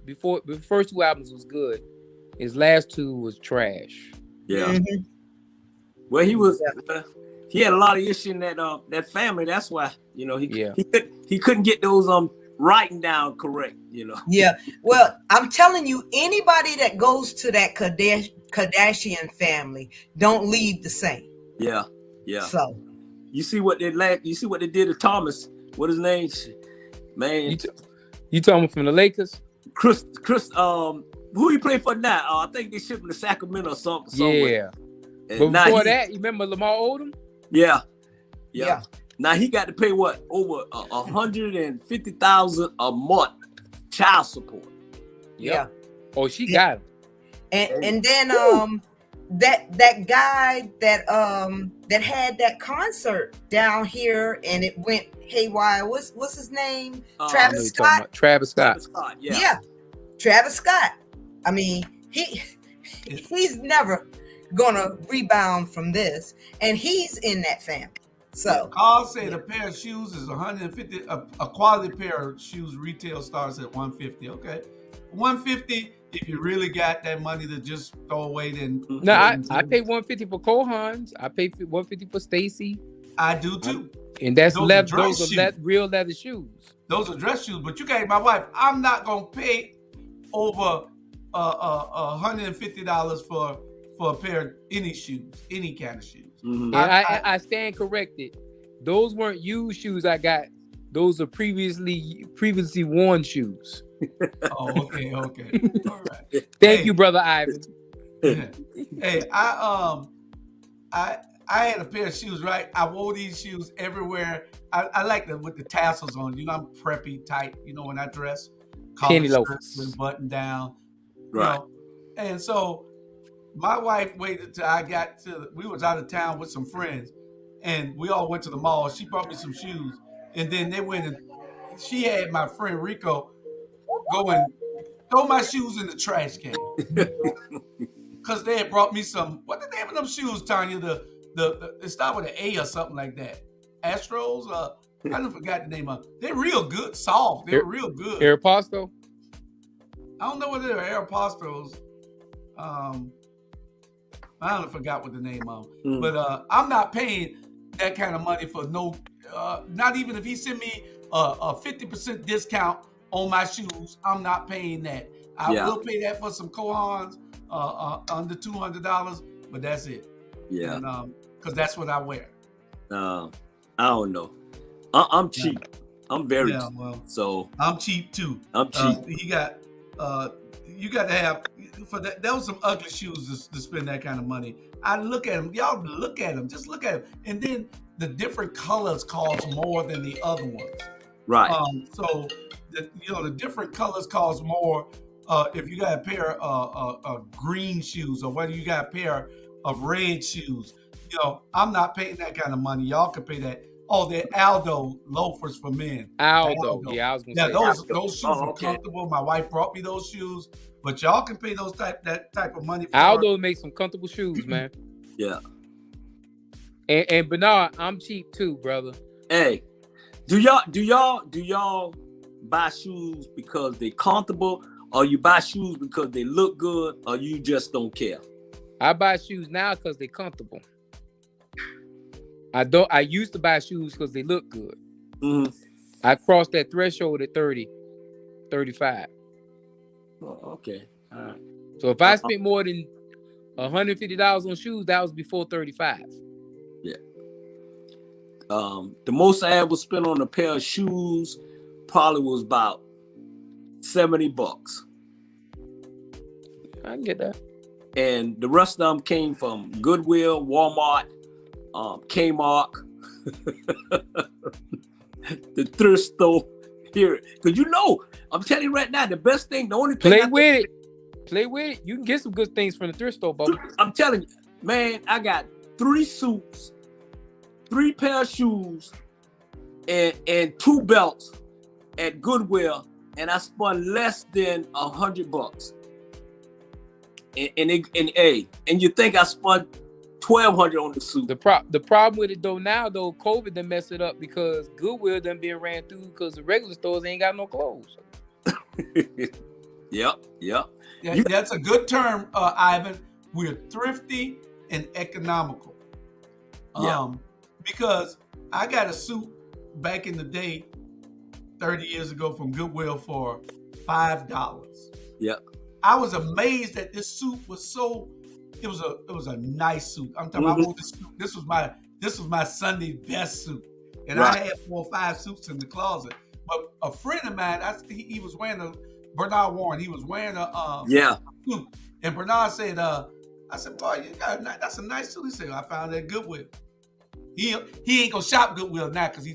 before the first two albums was good. His last two was trash.
Yeah.
Mhm.
Well, he had a lot of issue in that family. That's why, you know, he couldn't get those writing down correct, you know.
Yeah. Well, I'm telling you, anybody that goes to that Kardashian family don't leave the same.
Yeah. Yeah.
So
you see what they did to Thomas. What his name? Man.
You talking from the Lakers?
Chris who he play for now? I think they shipped him to Sacramento or something.
Yeah.
And
But before that, you remember Lamar Odom?
Yeah.
yeah.
Now he got to pay what, over $150,000 a month child support.
Yeah.
Oh, she got him.
And then that guy that had that concert down here and it went haywire. What's his name? Travis Scott.
Travis Scott.
Yeah.
Travis Scott. I mean, he's never gonna rebound from this, and he's in that family. So
Carl said a pair of shoes is $150. A quality pair of shoes retail starts at $150. Okay, $150 if you really got that money to just throw away. Then
No, I pay $150 for Cole Haans. I pay $150 for Stacy.
I do too.
And that's
Those
leather.
are dress
Those
shoes.
are real leather shoes.
Those are dress shoes, but you got my wife. I'm not gonna pay over $150 for a pair of any shoes, any kind of shoes.
Mm-hmm.
And I stand corrected. Those weren't used shoes I got. Those are previously worn shoes.
Oh, okay. All right.
Thank you, brother Ivan.
Hey, I had a pair of shoes, right? I wore these shoes everywhere. I like them with the tassels on. You know, I'm preppy type. You know, when I dress,
Penny
collar
loafers.
shirts with button down.
Right.
You know? And so my wife waited till we was out of town with some friends, and we all went to the mall. She brought me some shoes, and then they went and she had my friend Rico go and throw my shoes in the trash can because they had brought me some. What the name of them shoes, Tanya? It started with an A or something like that. Astros. I don't forgot the name of. They're real good, soft. They're real good.
Aeropostale?
I don't know whether they're Aeropostales. I don't forgot what the name of. But I'm not paying that kind of money for no. Not even if he sent me a 50% discount on my shoes. I'm not paying that. I will pay that for some Kohans under $200, but that's it.
Yeah.
Because that's what I wear.
I don't know. I'm cheap. I'm very cheap.
Well,
so
I'm cheap too.
I'm cheap.
You got to have for that. That was some ugly shoes to spend that kind of money. I look at them. Y'all look at them. Just look at them. And then the different colors cost more than the other ones.
Right.
So the different colors cost more. If you got a pair of green shoes, or whether you got a pair of red shoes, I'm not paying that kind of money. Y'all can pay that. Oh, they're Aldo loafers for men.
Aldo. Yeah, I was gonna say.
Those shoes are comfortable. My wife brought me those shoes, but y'all can pay that type of money for
Aldo makes some comfortable shoes, man.
Yeah.
And Bernard, I'm cheap too, brother.
Hey, do y'all buy shoes because they're comfortable, or you buy shoes because they look good, or you just don't care?
I buy shoes now because they're comfortable. I used to buy shoes because they look good.
Mm-hmm.
I crossed that threshold at 30, 35.
Oh, okay. All right.
So if I spent more than $150 on shoes, that was before 35.
Yeah. The most I ever spent on a pair of shoes probably was about $70.
I can get that.
And the rest of them came from Goodwill, Walmart, Kmart, the thrift store here. Because I'm telling you right now, the best thing, the only thing
Play with it. You can get some good things from the thrift store, Bubba.
I'm telling you, man, I got 3 suits, 3 pair of shoes, and 2 belts at Goodwill, and I spent less than $100. and you think I spent $1,200 on the suit?
The problem with it though, COVID done messed it up because Goodwill done been ran through because the regular stores ain't got no clothes.
Yep.
Yeah, that's a good term, Ivan. We're thrifty and economical.
Yeah.
Because I got a suit back in the day, 30 years ago from Goodwill for $5.
Yep.
I was amazed that this suit was so. It was a nice suit. I'm talking about I wore this suit. This was my Sunday best suit, and I had 4 or 5 suits in the closet. But a friend of mine, he was wearing a Bernard Warren. He was wearing a suit, and Bernard said, "I said, boy, that's a nice suit." He said, "I found that at Goodwill." He ain't gonna shop Goodwill now because he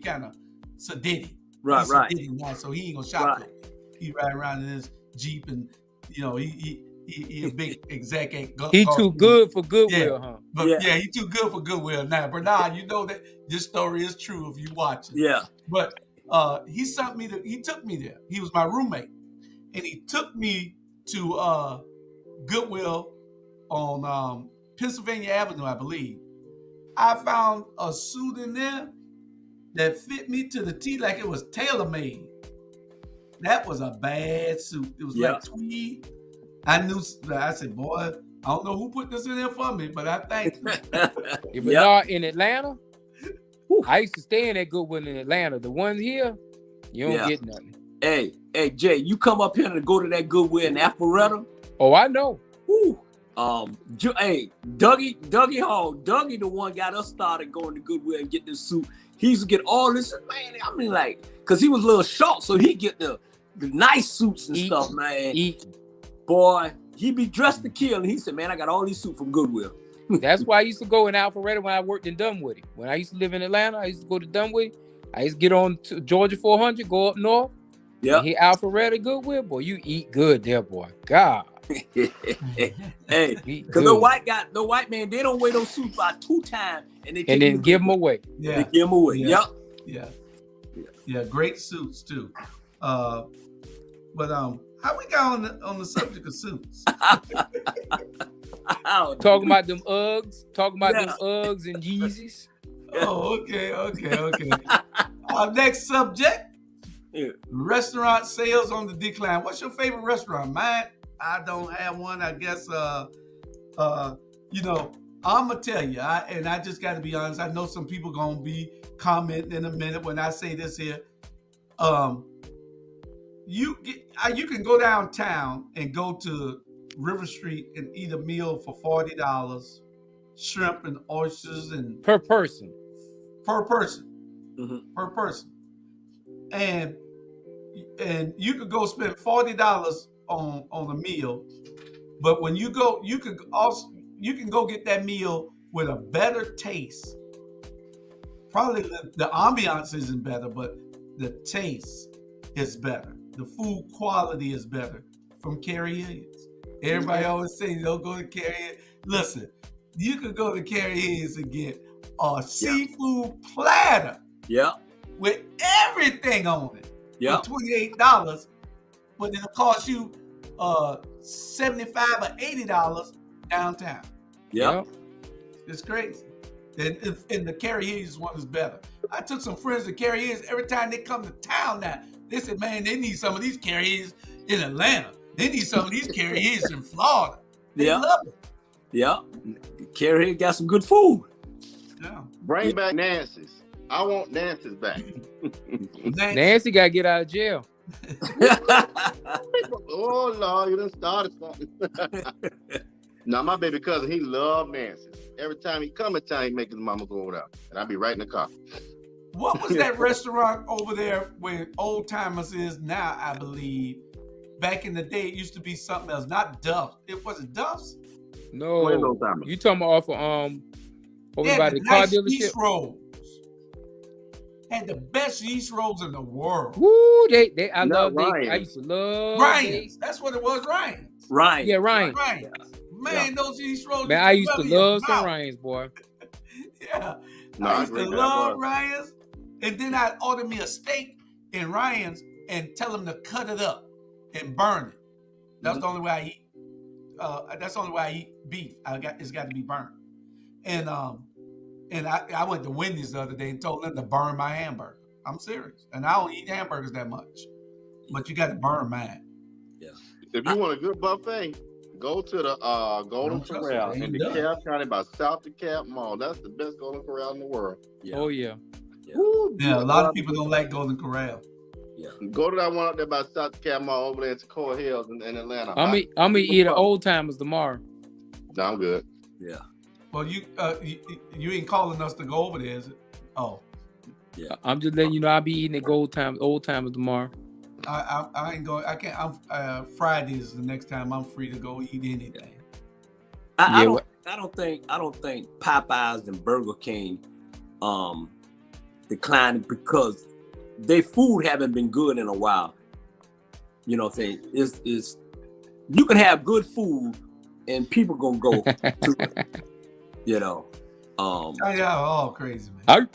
kind of sedity.
Right.
Sedity now, so he ain't gonna shop Goodwill. He ride around in his Jeep and he a big exec.
He too good for Goodwill, huh?
But he too good for Goodwill now. Bernard, you know that this story is true if you watch it.
Yeah.
But he took me there. He was my roommate, and he took me to Goodwill on Pennsylvania Avenue, I believe. I found a suit in there that fit me to the T like it was tailor-made. That was a bad suit. It was like tweed. I said, boy, I don't know who put this in there for me, but I thank you.
Bernard in Atlanta, I used to stay in that Goodwill in Atlanta. The ones here, you don't get nothing.
Hey, Jay, you come up here and go to that Goodwill in Alpharetta.
Oh, I know.
Woo. Dougie Hall, Dougie the one got us started going to Goodwill and get this suit. He used to get all this, man. I mean, like, cause he was a little short, so he get the nice suits and stuff, man. Boy, he be dressed to kill, and he said, "Man, I got all these suits from Goodwill."
That's why I used to go in Alpharetta when I worked in Dunwoody. When I used to live in Atlanta, I used to go to Dunwoody. I used to get on to Georgia 400, go up north. Yeah. Hit Alpharetta Goodwill, boy. You eat good there, boy. God.
Hey, because the white man, they don't wear those suits about 2 times, and
then give them away.
Yeah,
they give them away.
Yeah.
Yep.
Yeah. Great suits too. But how we got on the subject of suits?
Talking about them Uggs, them Uggs and Yeezys.
Oh, okay. Our next subject: restaurant sales on the decline. What's your favorite restaurant? Mine, I don't have one. I guess I'm gonna tell you, and I just got to be honest. I know some people gonna be commenting in a minute when I say this here. You can go downtown and go to River Street and eat a meal for $40, shrimp and oysters and
per person,
and you could go spend $40 on a meal, but when you go, you can go get that meal with a better taste. Probably the ambiance isn't better, but the taste is better. The food quality is better from Carrie Hillians. Everybody always say don't go to Carrie Hillians. Listen, you could go to Carrie Hillians and get a seafood platter.
Yeah.
With everything on it.
Yeah.
For $28, but it'll cost you $75 or $80 downtown.
Yeah.
It's crazy. And the Carrie Hillians one is better. I took some friends to Carrie Hillians. Every time they come to town now, they said, man, they need some of these Carrie Hillians in Atlanta. They need some of these Carrie Hillians in Florida. They love it.
Yeah. Carrie Hillians got some good food.
Yeah.
Bring back Nancy's. I want Nancy's back.
Nancy got to get out of jail.
Oh, Lord, you done started something. Now, my baby cousin, he loved Nancy's. Every time he come in town, he make his mama go over there. And I be right in the car.
What was that restaurant over there where Old Timers is now, I believe? Back in the day, it used to be something else, not Duff's. It wasn't Duff's?
No. You talking about over by the car dealership?
Yeast rolls. Had the best yeast rolls in the world.
Woo, I used to love
Ryan's. That's what it was, Ryan's.
Ryan.
Yeah, Ryan.
Man, those yeast rolls.
Man, I used to love some Ryan's, boy.
Yeah. I used to love Ryan's. And then I'd order me a steak in Ryan's and tell them to cut it up and burn it. That's the only way I eat. that's the only way I eat beef. It's got to be burnt. And I went to Wendy's the other day and told them to burn my hamburger. I'm serious, and I don't eat hamburgers that much, but you got to burn mine.
Yeah.
If you want a good buffet, go to the Golden Corral in DeKalb County by South DeKalb Mall. That's the best Golden Corral in the world.
Yeah.
Oh yeah.
Woo,
Yeah, a lot of people don't like Golden Corral.
Yeah.
Go to that one up there by South DeKalb Mall over there at Sequoia Hills in Atlanta.
I'm gonna eat at Old Timers tomorrow.
No, I'm good.
Yeah.
Well, you ain't calling us to go over there, is it? Oh,
Yeah.
I'm just letting you know I'll be eating at Old Timers tomorrow.
I ain't going. I can't. Fridays is the next time I'm free to go eat anything.
I don't think Popeyes and Burger King declined because their food haven't been good in a while. You know what I'm saying? It's you can have good food and people gonna go to it. You know.
Y'all all crazy, man.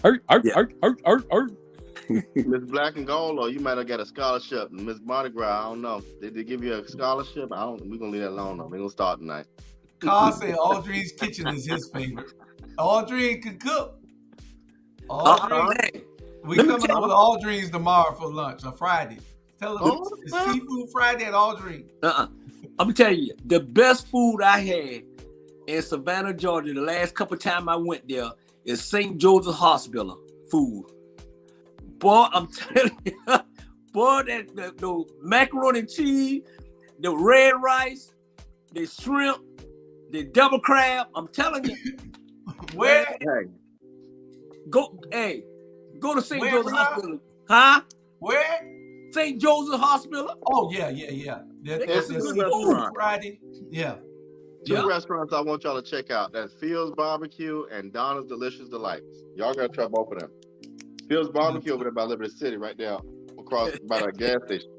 Miss Black and Gold, or you might have got a scholarship. Miss Mardi Gras, I don't know. Did they give you a scholarship? We're gonna leave that alone though. We're gonna start tonight.
Carl said Audrey's kitchen is his favorite. Audrey can cook. Audrey, we coming up with Audrey's tomorrow for lunch or Friday. Tell them it's Seafood Friday at Audrey.
I'm gonna tell you, the best food I had in Savannah, Georgia, the last couple times I went there is St. Joseph Hospital food. Boy, I'm telling you, boy, the macaroni and cheese, the red rice, the shrimp, the double crab. I'm telling you,
Where?
go to St.
Where,
Joseph
Rob?
Hospital, huh?
Where?
St. Joseph Hospital.
Oh yeah. That's
a good
Seafood Friday. Yeah.
Two restaurants I want y'all to check out. That's Phil's Barbecue and Donna's Delicious Delights. Y'all gotta try both of them. Phil's Barbecue over there by Liberty City, right there across by that gas station.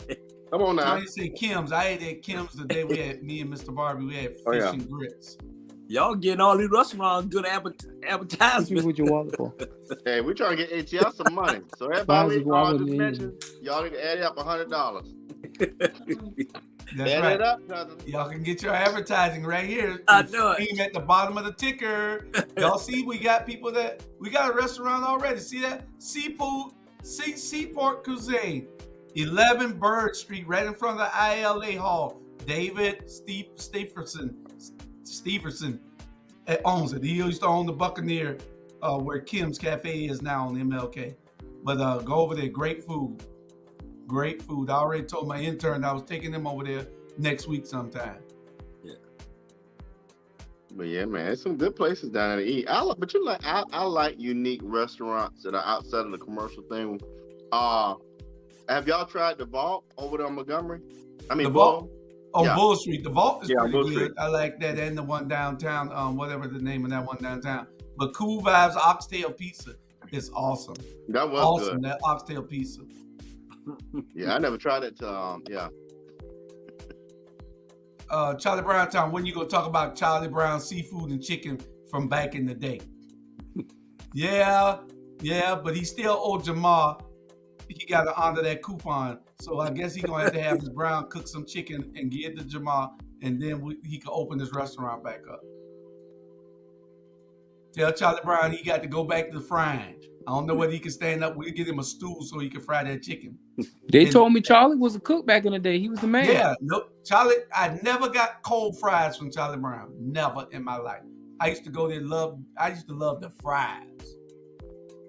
Come on now.
I say Kim's. I ate at Kim's the day we had me and Mr. Barbie. We had fish and grits.
Y'all getting all these restaurants good advertisements.
What you want for?
Hey, we trying to get ATL some money. So everybody I just mentioned, y'all need to add up $100.
That's
add
right.
it up, cousin.
Y'all can get your advertising right here.
I know it.
Scream at the bottom of the ticker. Y'all see, we got a restaurant already. See that? Seaport Cuisine, 11 Bird Street, right in front of the ILA Hall. David Steverson owns it. He used to own the Buccaneer, where Kim's Cafe is now on MLK. But go over there. Great food. Great food. I already told my intern I was taking him over there next week sometime.
Yeah.
But yeah, man, there's some good places down there to eat. I like unique restaurants that are outside of the commercial thing. Have y'all tried the Vault over there on Montgomery?
The Vault? Oh,
yeah.
Bull Street. The Vault is pretty
Bull
good.
Street.
I like that, and the one downtown, whatever the name of that one downtown. But Cool Vibes Oxtail Pizza is awesome.
That was
awesome.
good.
That oxtail pizza.
Yeah, I never tried it.
Charlie Brown Town. When you gonna talk about Charlie Brown seafood and chicken from back in the day? Yeah, but he still owed Jamal. He got to honor that coupon, so I guess he's gonna have to have his Brown cook some chicken and give it to Jamal, and then he can open his restaurant back up. Tell Charlie Brown he got to go back to the frying. I don't know whether he can stand up. We'll get him a stool so he can fry that chicken.
They told me Charlie was a cook back in the day. He was the man.
Yeah, no, Charlie. I never got cold fries from Charlie Brown. Never in my life. I used to go there. I used to love the fries.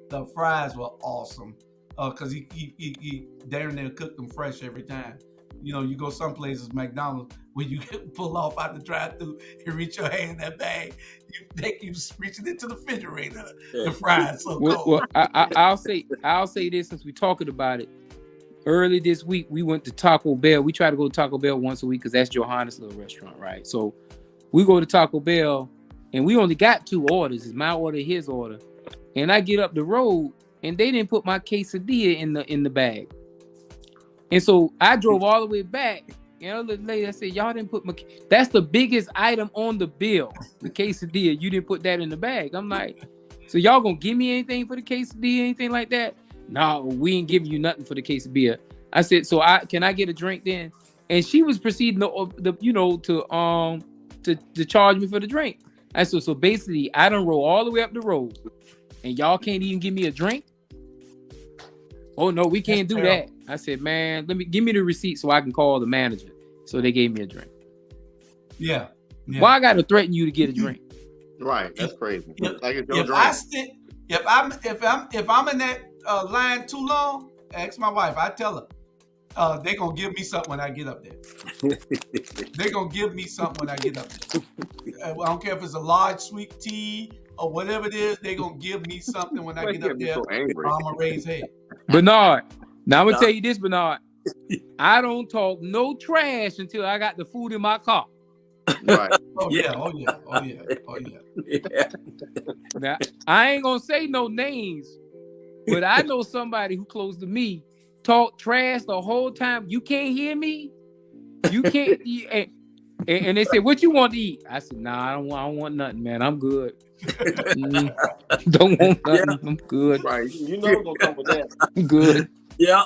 The fries were awesome because he darn near cooked them fresh every time. You know, you go some places, McDonald's, where you get pull off out the drive-thru and reach your hand in that bag. They keep reaching into the refrigerator. The fries so cold.
Well, I'll say this since we're talking about it. Early this week, we went to Taco Bell. We try to go to Taco Bell once a week because that's Johanna's little restaurant, right? So we go to Taco Bell, and we only got 2 orders. It's my order, his order. And I get up the road, and they didn't put my quesadilla in the bag. And so I drove all the way back. You know, the lady, I said, y'all didn't put that's the biggest item on the bill, the quesadilla. You didn't put that in the bag. I'm like, so y'all gonna give me anything for the quesadilla, anything like that? No, we ain't giving you nothing for the quesadilla. I said, so can I get a drink then? And she was proceeding to to charge me for the drink. I said, so basically, I done roll all the way up the road, and y'all can't even give me a drink. Oh no, we can't do that. I said, man, give me the receipt so I can call the manager. So they gave me a drink.
Yeah.
Why I got to threaten you to get a drink?
Right, that's crazy. Like it's your
If
drink.
if I'm in that line too long, ask my wife. I tell her they gonna give me something when I get up there. They gonna give me something when I get up there. I don't care if it's a large sweet tea or whatever it is. They gonna give me something when I get up there.
So angry.
I'm gonna raise hell.
Bernard, now I'm gonna tell you this, Bernard. I don't talk no trash until I got the food in my car.
Right.
Oh yeah.
Now, I ain't gonna say no names, but I know somebody who close to me talk trash the whole time. You can't hear me. You can't. And they say, "What you want to eat?" I said, "Nah, I don't want nothing, man. I'm good. Don't want nothing. I'm good.
Right. You know it's gonna come with that.
I'm good.
Yeah.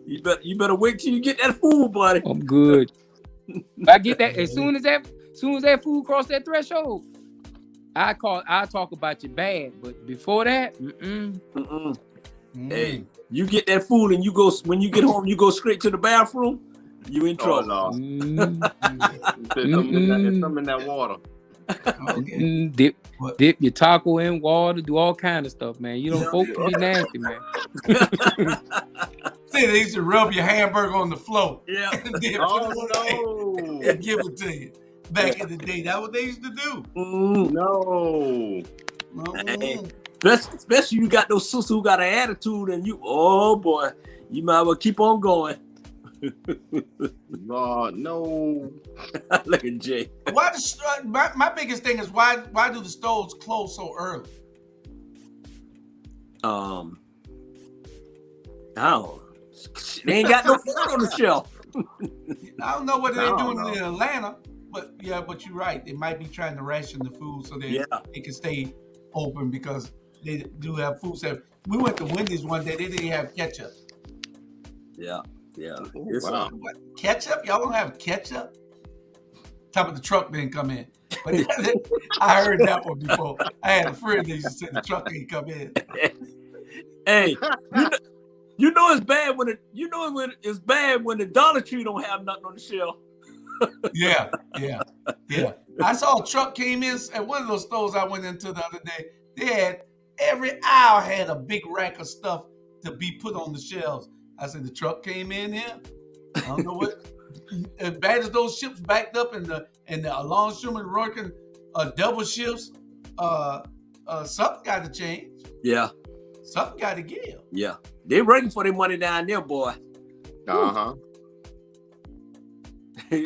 You better wait till you get that food, buddy.
I'm good. I get that as soon as that food cross that threshold. I talk about you bad, but before that,
Hey, you get that food and when you get home, you go straight to the bathroom. You in trouble.
Oh, no. There's something in that water.
Okay.
Dip your taco in water, do all kind of stuff, man. You don't folk can be nasty, man.
See, they used to rub your hamburger on the floor.
Yeah.
And then
Oh
and give it to you. Back in the day, that's what they used to do.
no.
Hey, especially you got those sisters who got an attitude, and oh boy, you might well keep on going.
God, no.
Look at Jay.
Why my biggest thing is why do the stores close so early?
I don't. They ain't got no food on the shelf.
I don't know what they're doing in Atlanta, but you're right. They might be trying to ration the food so they can stay open because they do have food service. We went to Wendy's one day. They didn't have ketchup.
Yeah.
Wow.
What, ketchup? Y'all don't have ketchup? Top of the truck didn't come in. But I heard that one before. I had a friend that used to say the truck didn't come in.
Hey, you know it's bad when it's bad when the Dollar Tree don't have nothing on the shelf.
Yeah. I saw a truck came in at one of those stores I went into the other day. They had every aisle had a big rack of stuff to be put on the shelves. I said, the truck came in here. I don't know what. As bad as those ships backed up and the longshoremen working double shifts, something got to change.
Yeah.
Something got to give.
Yeah. They working for their money down there, boy.
Uh-huh.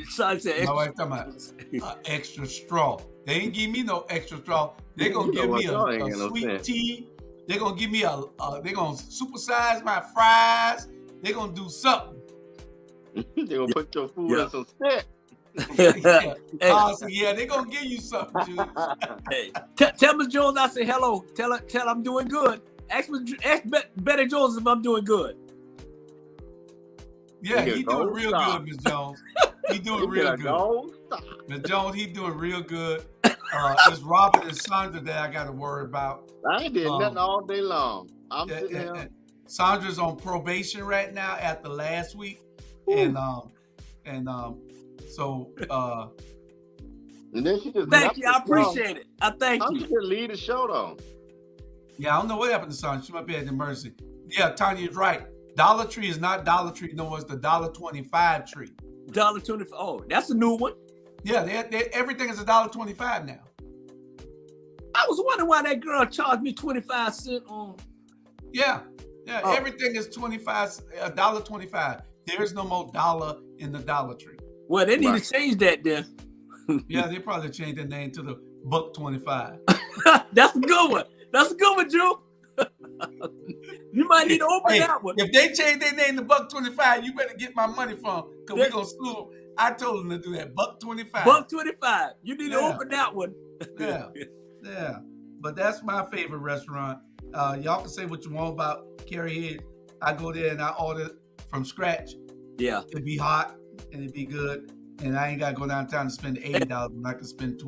Son said,
My wife talking about extra straw. They ain't give me no extra straw. They gonna give me a sweet tea. They gonna give me they gonna supersize my fries. They gonna do something.
They gonna put your food in some stick.
They gonna give you something, Julius.
Hey, tell Ms. Jones I say hello. Tell her I'm doing good. Ask Betty Jones if I'm doing good.
Yeah, he doing real good, Ms. Jones. He doing real good. Ms. Jones, he doing real good. It's Robert and Sandra that I got to worry about.
I ain't did nothing all day long. I'm sitting here.
Sandra's on probation right now after last week, so
and then she just
thank you. I appreciate it. I thank you.
How did lead the show though?
Yeah, I don't know what happened to Sandra. She might be at the emergency. Yeah, Tanya's right. Dollar Tree is not Dollar Tree. No, it's the $1.25 tree.
$1.25. Oh, that's a new one.
Yeah, everything is $1.25 now.
I was wondering why that girl charged me 25 cents on.
Yeah, everything is $1.25. There's no more dollar in the Dollar Tree.
Well, they need to change that then.
Yeah, they probably changed their name to the $1.25.
That's a good one. That's a good one, Drew. You might need to open that one.
If they change their name to $1.25, you better get my money from them because we're gonna sue them. I told them to do that. $1.25.
$1.25. You need to open that one.
Yeah. But that's my favorite restaurant. Y'all can say what you want about Carrie Head. I go there and I order from scratch.
Yeah.
It'd be hot and it'd be good. and I ain't got to go downtown to spend $80 when I can spend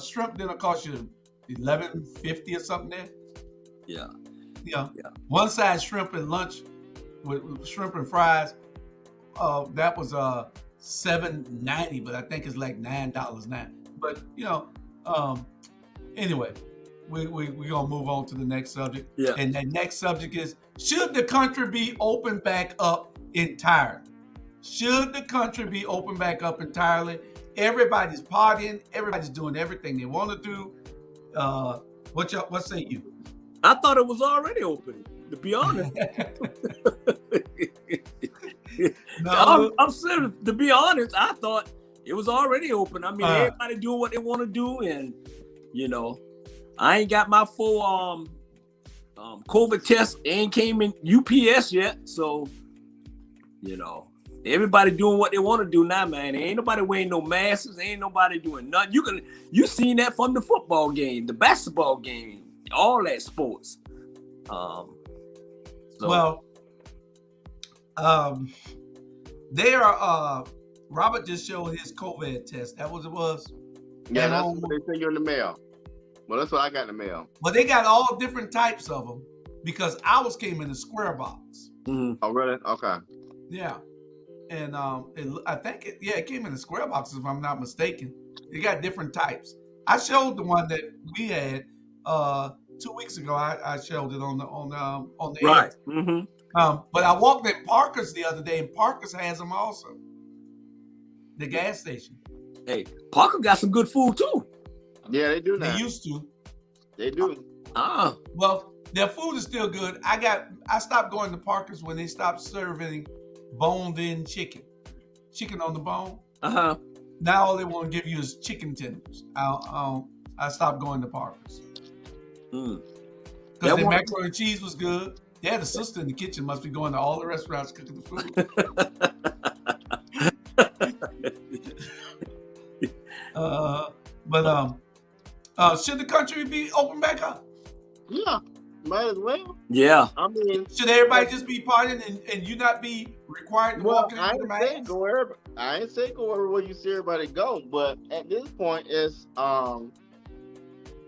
shrimp dinner cost you $11.50 or something there.
Yeah.
Yeah. One side shrimp and lunch with shrimp and fries. That was $7.90, but I think it's like $9 now. But anyway, we gonna move on to the next subject.
Yeah.
And the next subject is: should the country be opened back up entirely? Should the country be opened back up entirely? Everybody's partying. Everybody's doing everything they want to do. What say you?
I thought it was already open, to be honest.
No.
I'm serious. To be honest, I thought it was already open. I mean, everybody doing what they want to do, and I ain't got my full COVID test. Ain't came in UPS yet, so everybody doing what they want to do now, man. Ain't nobody wearing no masks. Ain't nobody doing nothing. You seen that from the football game, the basketball game, all that sports.
Robert just showed his COVID test. That was it was.
Yeah, that's what they send you in the mail. Well, that's what I got in the mail.
But they got all different types of them because ours came in a square box.
Mm-hmm.
Oh, really? Okay.
Yeah, and I think it came in a square box if I'm not mistaken. They got different types. I showed the one that we had 2 weeks ago. I showed it on the
right.
air.
Mm-hmm.
But I walked at Parker's the other day, and Parker's has them also. The gas station.
Hey, Parker got some good food too.
Yeah, they do now.
They used to.
They do.
Well, their food is still good. I stopped going to Parker's when they stopped serving boned-in chicken on the bone. Now all they want to give you is chicken tenders. I stopped going to Parker's because their macaroni and cheese was good. They had a sister in the kitchen. Must be going to all the restaurants cooking the food. Should the country be open back up?
Yeah, might as well.
Yeah.
I mean,
should everybody just be partying and you not be required to walk in with a mask?
I ain't say go everywhere you see everybody go, but at this point, it's one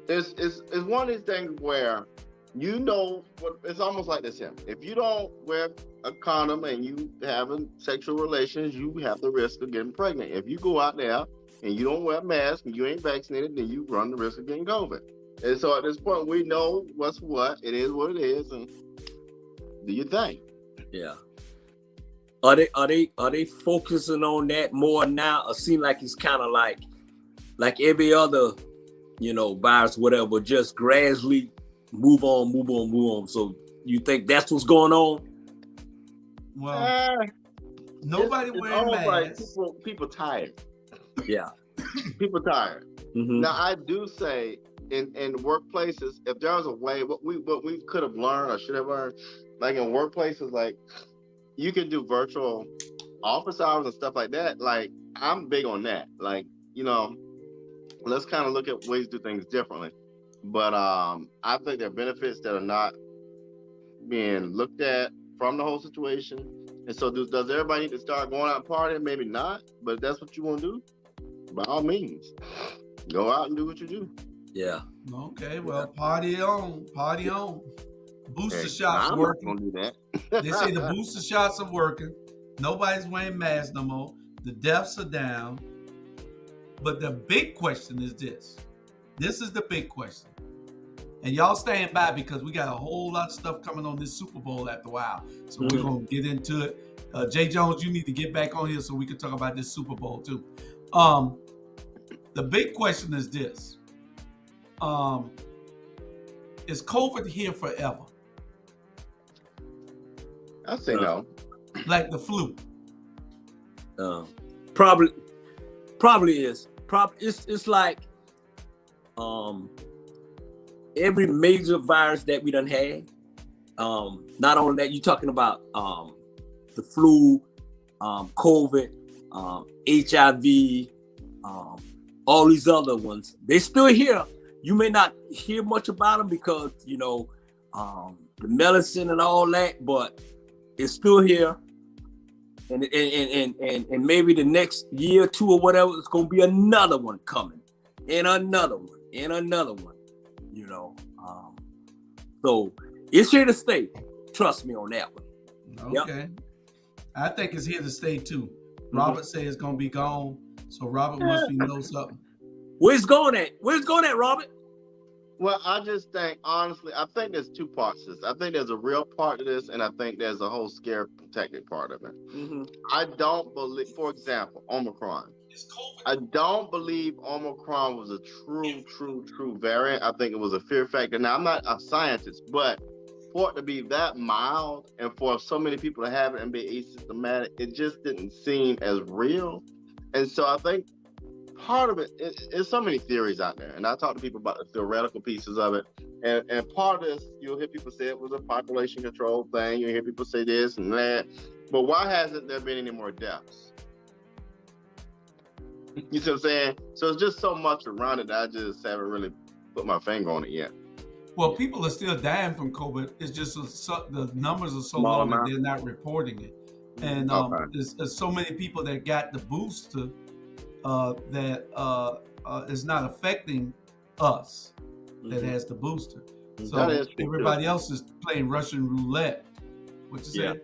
of these things where it's almost like this here. If you don't wear a condom and you having sexual relations, you have the risk of getting pregnant. If you go out there and you don't wear a mask and you ain't vaccinated, then you run the risk of getting COVID. And so at this point, we know what's what. It is what it is, and do your thing.
Yeah. Are they focusing on that more now? Or seem like it's kind of like every other, virus, whatever, just gradually move on. So you think that's what's going on?
Well, nobody wearing masks.
Like people tired.
Yeah.
People tired.
Mm-hmm.
Now I do say in workplaces, if there was a way, what we could have learned or should have learned, like in workplaces, like you can do virtual office hours and stuff like that. Like I'm big on that. Like, let's kind of look at ways to do things differently. But I think there are benefits that are not being looked at from the whole situation. And so does everybody need to start going out and partying? Maybe not, but if that's what you want to do, by all means, go out and do what you do.
Yeah.
Okay, well, party on. Booster shots
I'm
working.
not gonna do that.
They say the booster shots are working. Nobody's wearing masks no more. The deaths are down. But the big question is this. This is the big question. And y'all stand by because we got a whole lot of stuff coming on this Super Bowl after a while. So we're going to get into it. Jay Jones, you need to get back on here so we can talk about this Super Bowl too. The big question is this. Is COVID here forever?
I say no.
Like the flu?
Probably is. It's like every major virus that we done had. Not only that, you're talking about the flu, COVID, HIV, all these other ones. They still here. You may not hear much about them because the medicine and all that, but it's still here. And maybe the next year or two or whatever, it's gonna be another one coming, and another one, and another one. You know, so it's here to stay. Trust me on that one.
Okay. Yep. I think it's here to stay too.
Mm-hmm.
Robert said it's gonna be gone, so Robert must be know something.
Where's it going at? Where's it going at, Robert?
Well, I just think, honestly, I think there's two parts to this. I think there's a real part to this, and I think there's a whole scare tactic part of it.
Mm-hmm.
I don't believe, for example, Omicron. I don't believe Omicron was a true variant. I think it was a fear factor. Now, I'm not a scientist, but for it to be that mild and for so many people to have it and be asymptomatic, it just didn't seem as real. And so I think part of it is so many theories out there, and I talk to people about the theoretical pieces of it. And part of this, you'll hear people say it was a population control thing. You'll hear people say this and that. But why hasn't there been any more deaths? You see what I'm saying? So it's just so much around it that I just haven't really put my finger on it yet.
Well, people are still dying from COVID. It's just the numbers are so low that they're not reporting it. And there's so many people that got the booster that is not affecting us that has the booster. So everybody else is playing Russian roulette. What you say?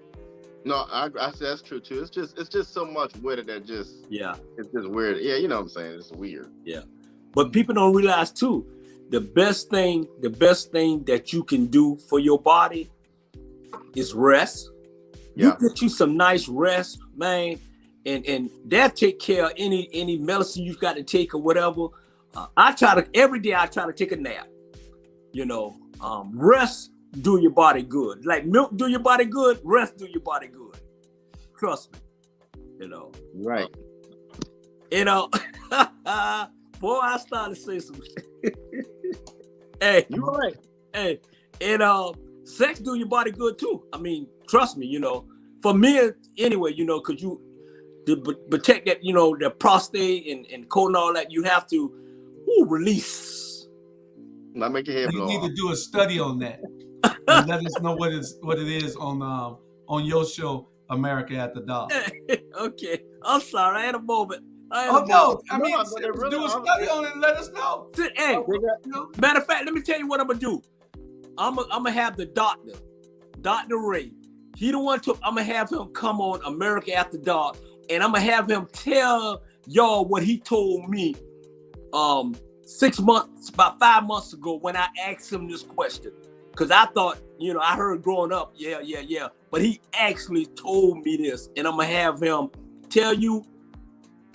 No, I say that's true too. It's just so much with it that just it's just weird. Yeah, you know what I'm saying? It's weird.
Yeah. But people don't realize too, the best thing that you can do for your body is rest. You get you some nice rest, man, and that take care of any medicine you've got to take or whatever. Every day I try to take a nap. You know, rest do your body good. Like milk do your body good, rest do your body good. Trust me. You know.
Right.
You know, boy, I started to say some shit. Hey,
you're right.
Hey, and sex do your body good too. I mean, trust me, you know. For men, anyway, you know, because you to protect that, you know, the prostate and colon and all that, you have to release.
Not make your head blow.
You need to do a study on that and let us know what it is on your show, America at the Dark.
Okay, I'm sorry, I had a moment.
No, I mean, do a study on it and let us know.
Hey, matter of fact, let me tell you what I'm gonna do. I'm gonna have the doctor, Dr. Ray. He the one I'm gonna have him come on America After Dark, and I'm gonna have him tell y'all what he told me 6 months, about 5 months ago when I asked him this question. Cause I thought, you know, I heard growing up, yeah. But he actually told me this, and I'm gonna have him tell you,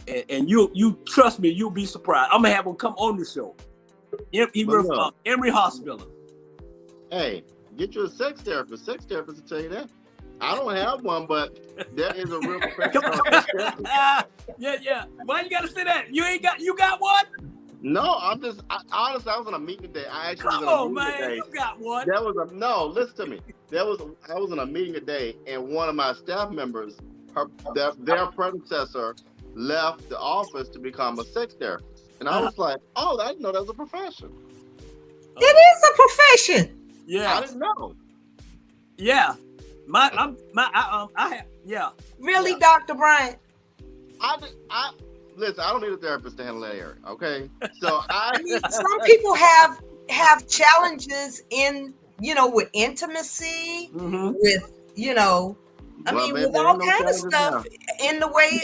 and you trust me, you'll be surprised. I'm gonna have him come on the show. Emory Hospital.
Hey, get you a sex therapist. Sex therapist will tell you that. I don't have one, but there is a real professional sex therapist.
Yeah. Why you gotta say that? You got one?
No, honestly, I was in a meeting today. I actually
Come
was in a
on,
meeting
man,
today.
you got one.
Listen to me. I was in a meeting today, and one of my staff members, their predecessor, left the office to become a sex therapist, and I was like, "Oh, I didn't know that was a profession."
It is a profession.
Yeah,
I didn't know.
Yeah,
Really, Dr. Bryant?
Listen, I don't need a therapist to handle that area, okay? So
I mean, some people have challenges in, you know, with intimacy, with, you know, with all kinds of stuff in the way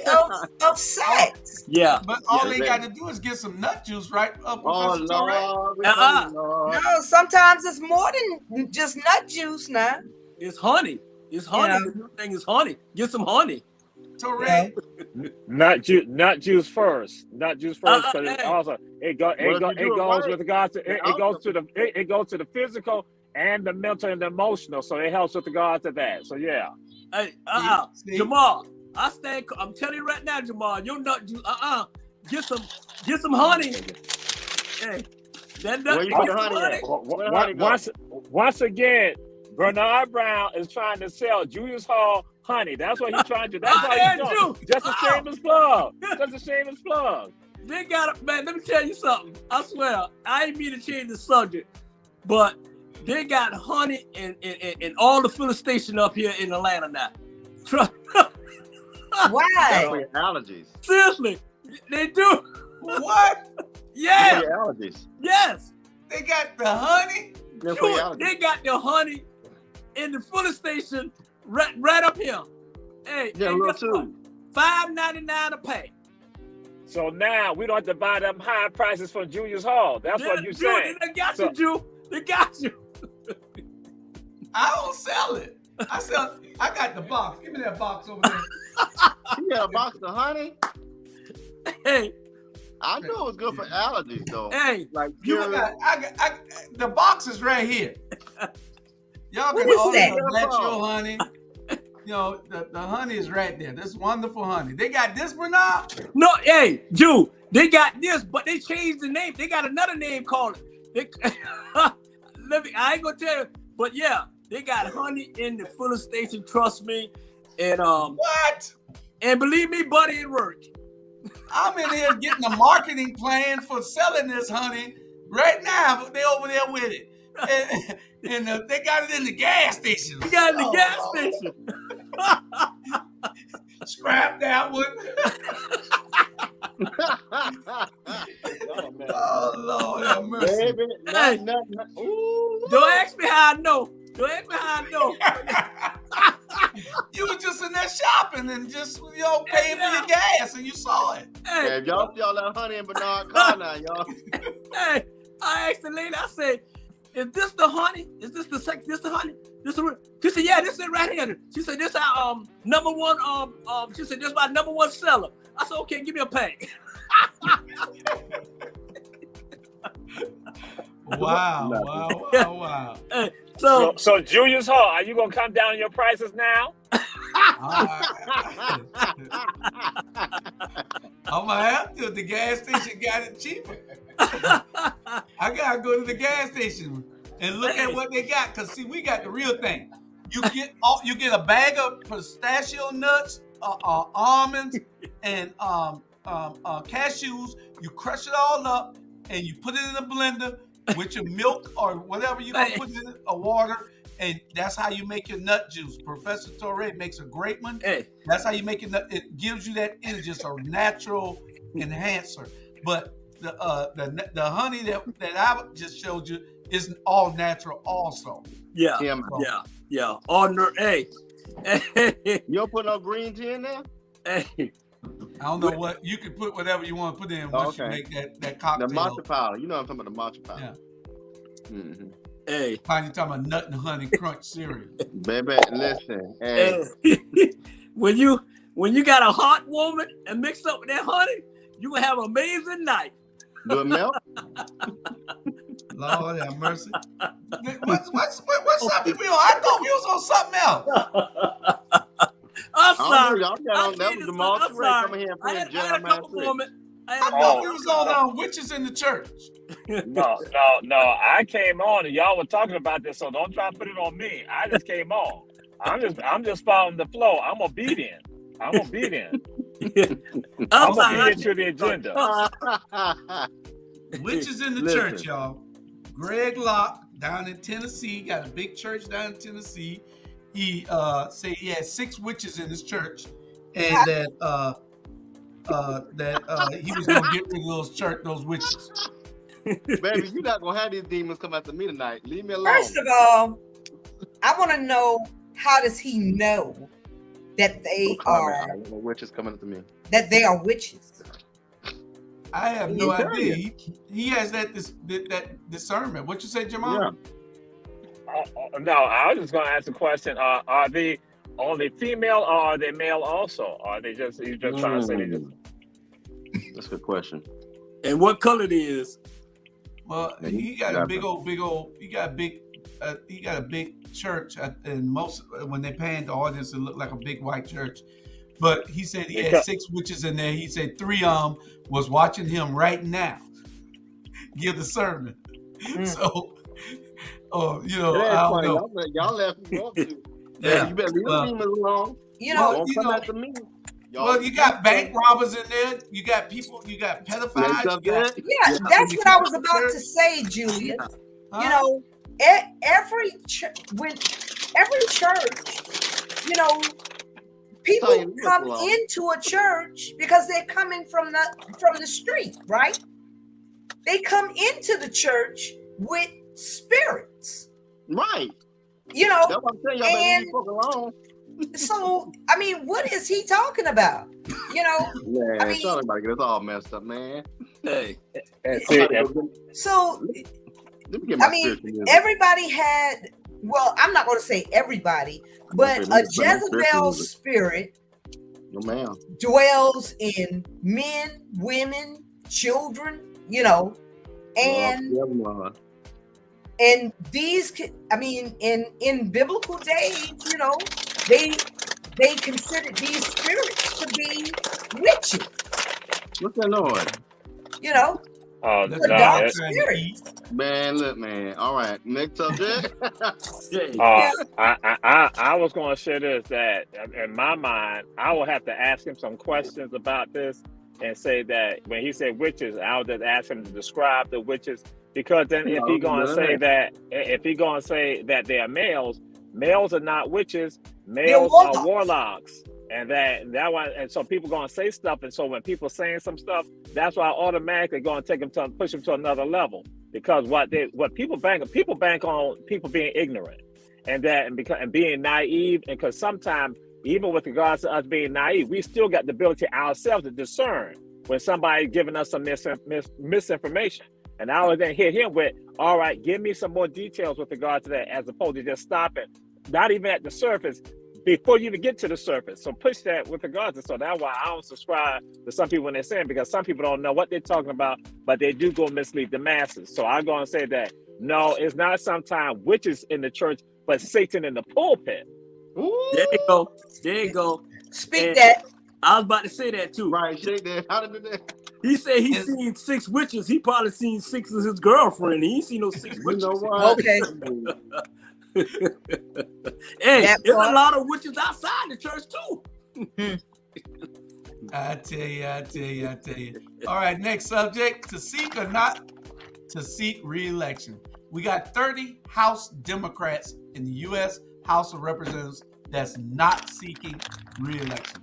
of sex.
Yeah.
But all they got to do is get some nut juice, right?
Lord.
No, sometimes it's more than just nut juice now.
It's honey. It's honey. Yeah. The new thing is honey. Get some honey.
Torrey.
Not juice first. Not juice first, because it goes with regards to it goes to the physical and the mental and the emotional. So it helps with regards to that. So yeah.
Hey, Jamal, I'm telling you right now, Jamal, your nut juice, get some honey. Hey, that nut,
once again, Bernard Brown is trying to sell Julius Hall honey. That's what he's trying to do. That's what he's doing. Just a shameless plug. Just a shameless plug.
They got it, man. Let me tell you something. I swear, I ain't mean to change the subject, but they got honey and all the filling station up here in Atlanta now.
That's
Why?
for your allergies.
Seriously, they do.
What?
That's
Yeah.
for your allergies.
Yes.
They got the honey?
That's for your
Sure,
allergies.
they got the honey in the filling station right up here. Hey,
Yeah,
hey,
little
guess what?
tube.
$5.99 a pack.
So now we don't have to buy them high prices from Julius Hall. That's what you're
Drew,
saying.
they got
So-
you, Drew. They got you.
I don't sell it. I got the box. Give me that box over there.
You got a box of honey?
Hey,
I knew it was good for allergies, though.
hey,
Like,
The box is right here. Y'all
What
can
is
order
that?
the natural honey. You know, the honey is right there. This wonderful honey. They got this, Bernard?
no, hey, Drew, they got this, but they changed the name. They got another name called it. I ain't gonna tell you, but yeah, they got honey in the filling station. Trust me, and
What?
and believe me, buddy, it worked.
I'm in here getting a marketing plan for selling this honey right now, but they over there with it. And they got it in the gas station.
We got it in the gas station.
Scrap that one.
Oh, man.
Oh, Lord have mercy.
Baby,
Hey.
Ooh.
Don't ask me how I know. Don't ask me how I know.
You were just in there shopping and just, paying for your gas and you saw it.
Yeah,
Hey,
if y'all see all that honey in Bernard car now, y'all.
hey, I asked the lady, I said, is this the honey? Is this the honey? She said, yeah, this is it right here. She said, this our number one, she said, this is my number one seller. I said, okay, give me a pack.
Wow.
Hey, so
So Julius Hall, are you gonna come down on your prices now?
I'm gonna have to. The gas station got it cheaper. I gotta go to the gas station and look at what they got. Cause see, we got the real thing. You get a bag of pistachio nuts, almonds, and cashews. You crush it all up and you put it in a blender with your milk or whatever you gonna put in it, or water. And that's how you make your nut juice. Professor Torre makes a great one.
hey,
That's how you make it. It gives you that energy. It's a natural enhancer. But the honey that I just showed you isn't all natural also.
yeah,
Yeah, man.
yeah. Hey,
You don't put no green tea in there?
hey.
I don't know what you can put whatever you want to put in once you
Okay.
make that
The
cocktail.
matcha powder. You know what I'm talking about, the matcha powder.
Yeah.
Mm-hmm.
Hey,
Probably talking about nut and honey crunch cereal.
Baby, listen. Hey,
when you got a hot woman and mix up with that honey, you gonna have an amazing night.
do it melt?
Lord have mercy. What's something we on? I thought we was on something else.
I'm
I don't
sorry.
know. Y'all got on. That was Jamal
I'm
Touré coming
sorry.
here and
I
playing
had a
Jeremiah
couple
3.
moments.
I thought we was on witches in the church.
No. I came on and y'all were talking about this, so don't try to put it on me. I just came on. I'm just following the flow. I'm obedient. I'm
I'm
obedient
sorry.
to the agenda.
Witches in the
Listen.
church, y'all. Greg Locke down in Tennessee, got a big church down in Tennessee. He said he had 6 witches in his church, and that he was gonna get rid of those witches.
Baby, you're not gonna have these demons come after me tonight. Leave me alone.
First of all, I want to know, how does he know that they are
Witches coming after me.
witches?
I have no idea. He has that discernment. What you say, Jamal?
Yeah.
No, I was just going to ask a question. Are they only female or are they male also? Or are they just, you just trying to say they just...
That's a good question.
And what color it is?
Well, he got a big old. He got a big church, and most when they panned the audience, it looked like a big white church. But he said he had 6 witches in there. He said 3 of them was watching him right now give the sermon. So, I don't know.
Y'all left me to.
Yeah.
You better leave the demons alone. Don't come after me.
Well, you got bank robbers in there. You got people. You got pedophiles.
Yeah, that's what I was about to say, Julius.
Huh?
You know, every church, people come into a church because they're coming from the street, right? They come into the church with spirits,
right?
You know,
that's what I'm saying. Y'all better leave folk alone.
So, I mean, what is he talking about? You know,
man, I mean, about to get us all messed up, man.
Hey,
so I mean, everybody had. Well, I'm not going to say everybody, but a Jezebel spirit dwells in men, women, children. You know, and these, I mean, in biblical days, you know, they considered these spirits to be witches.
What's that noise?
You know, the dark spirits.
Man, look, man. All right, next subject.
I was going to share this, that in my mind, I will have to ask him some questions about this and say that when he said witches, I'll just ask him to describe the witches, because then if he's going to say that they are males are not witches, males are warlocks. And that one, and so people gonna say stuff, and so when people saying some stuff, that's why I automatically gonna take them to push them to another level, because what people bank on people being ignorant, and being naive, and because sometimes even with regards to us being naive, we still got the ability ourselves to discern when somebody's giving us some misinformation. And I would then hit him with, all right, give me some more details with regard to that, as opposed to just stopping, not even at the surface, before you even get to the surface. So push that with regards to, so that's why I don't subscribe to some people when they're saying, because some people don't know what they're talking about, but they do go mislead the masses. So I'm going to say that, no, it's not sometimes witches in the church, but Satan in the pulpit.
Ooh. There you go.
Speak that.
I was about to say that too.
Right, shake that. How did that?
He said he's seen 6 witches. He probably seen 6 of his girlfriend. He ain't seen no 6 witches.
You know what?
Okay.
Hey, there's a lot of witches outside the church too.
I tell you. All right, next subject: to seek or not to seek re-election. We got 30 House Democrats in the U.S. House of Representatives that's not seeking re-election.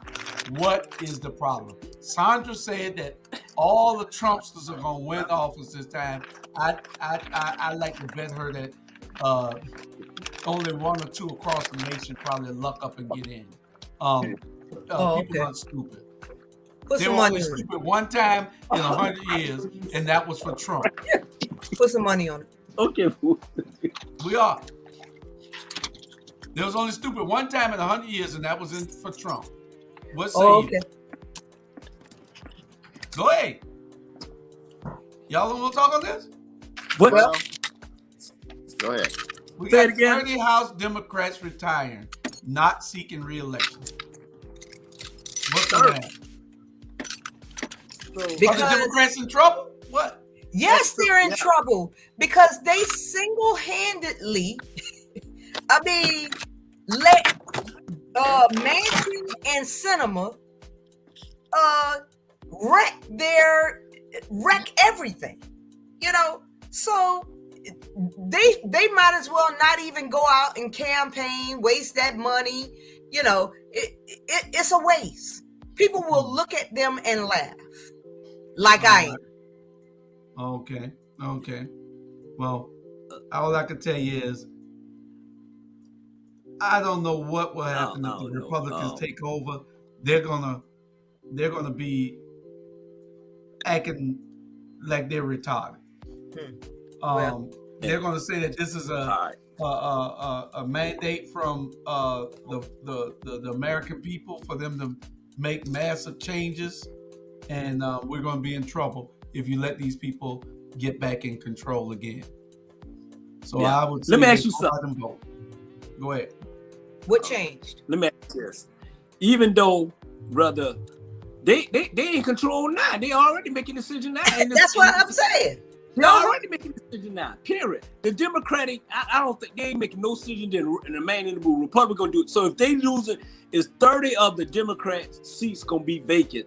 What is the problem? Sandra said that all the Trumpsters are going to win office this time. I like to bet her that only 1 or 2 across the nation probably luck up and get in. People are stupid. They were only stupid one time in 100 years, and that was for Trump.
Put some money on it.
Okay.
We are. There was only stupid one time in 100 years, and that was for Trump. What say you? Go ahead. Y'all don't want to talk on this?
What?
Well, go ahead.
We got 30 House Democrats retiring, not seeking re-election. What's the matter? Are the Democrats in trouble? What?
Yes, they're in trouble because they single-handedly, let Manchin and Sinema wreck everything. You know, so they might as well not even go out and campaign, waste that money. You know, it's a waste. People will look at them and laugh like I am.
Okay. Well, all I can tell you is I don't know what will happen if the Republicans take over. They're gonna be acting like they're retarded. They're gonna say that this is a mandate from the American people for them to make massive changes, and we're gonna be in trouble if you let these people get back in control again. So I would say,
let me ask you something.
Go ahead.
What changed?
Let me ask you this. Even though, brother, they in control now. They already making a decision now.
That's what I'm saying.
They're already making a decision now. Period. The Democratic, I don't think they ain't making no decision. Then the man in the blue, Republican gonna do it. So if they lose it, is 30 of the Democrat seats gonna be vacant?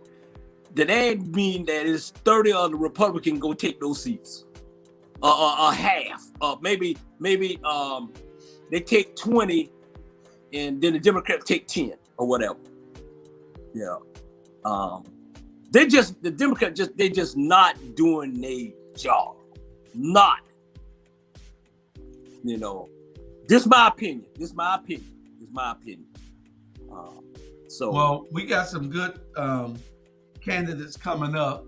Then that mean that it's 30 of the Republican gonna take those seats, half, maybe they take 20, and then the Democrats take 10 or whatever. Yeah. The Democrats they just not doing their job. Not. You know, this is my opinion.
Well, we got some good candidates coming up.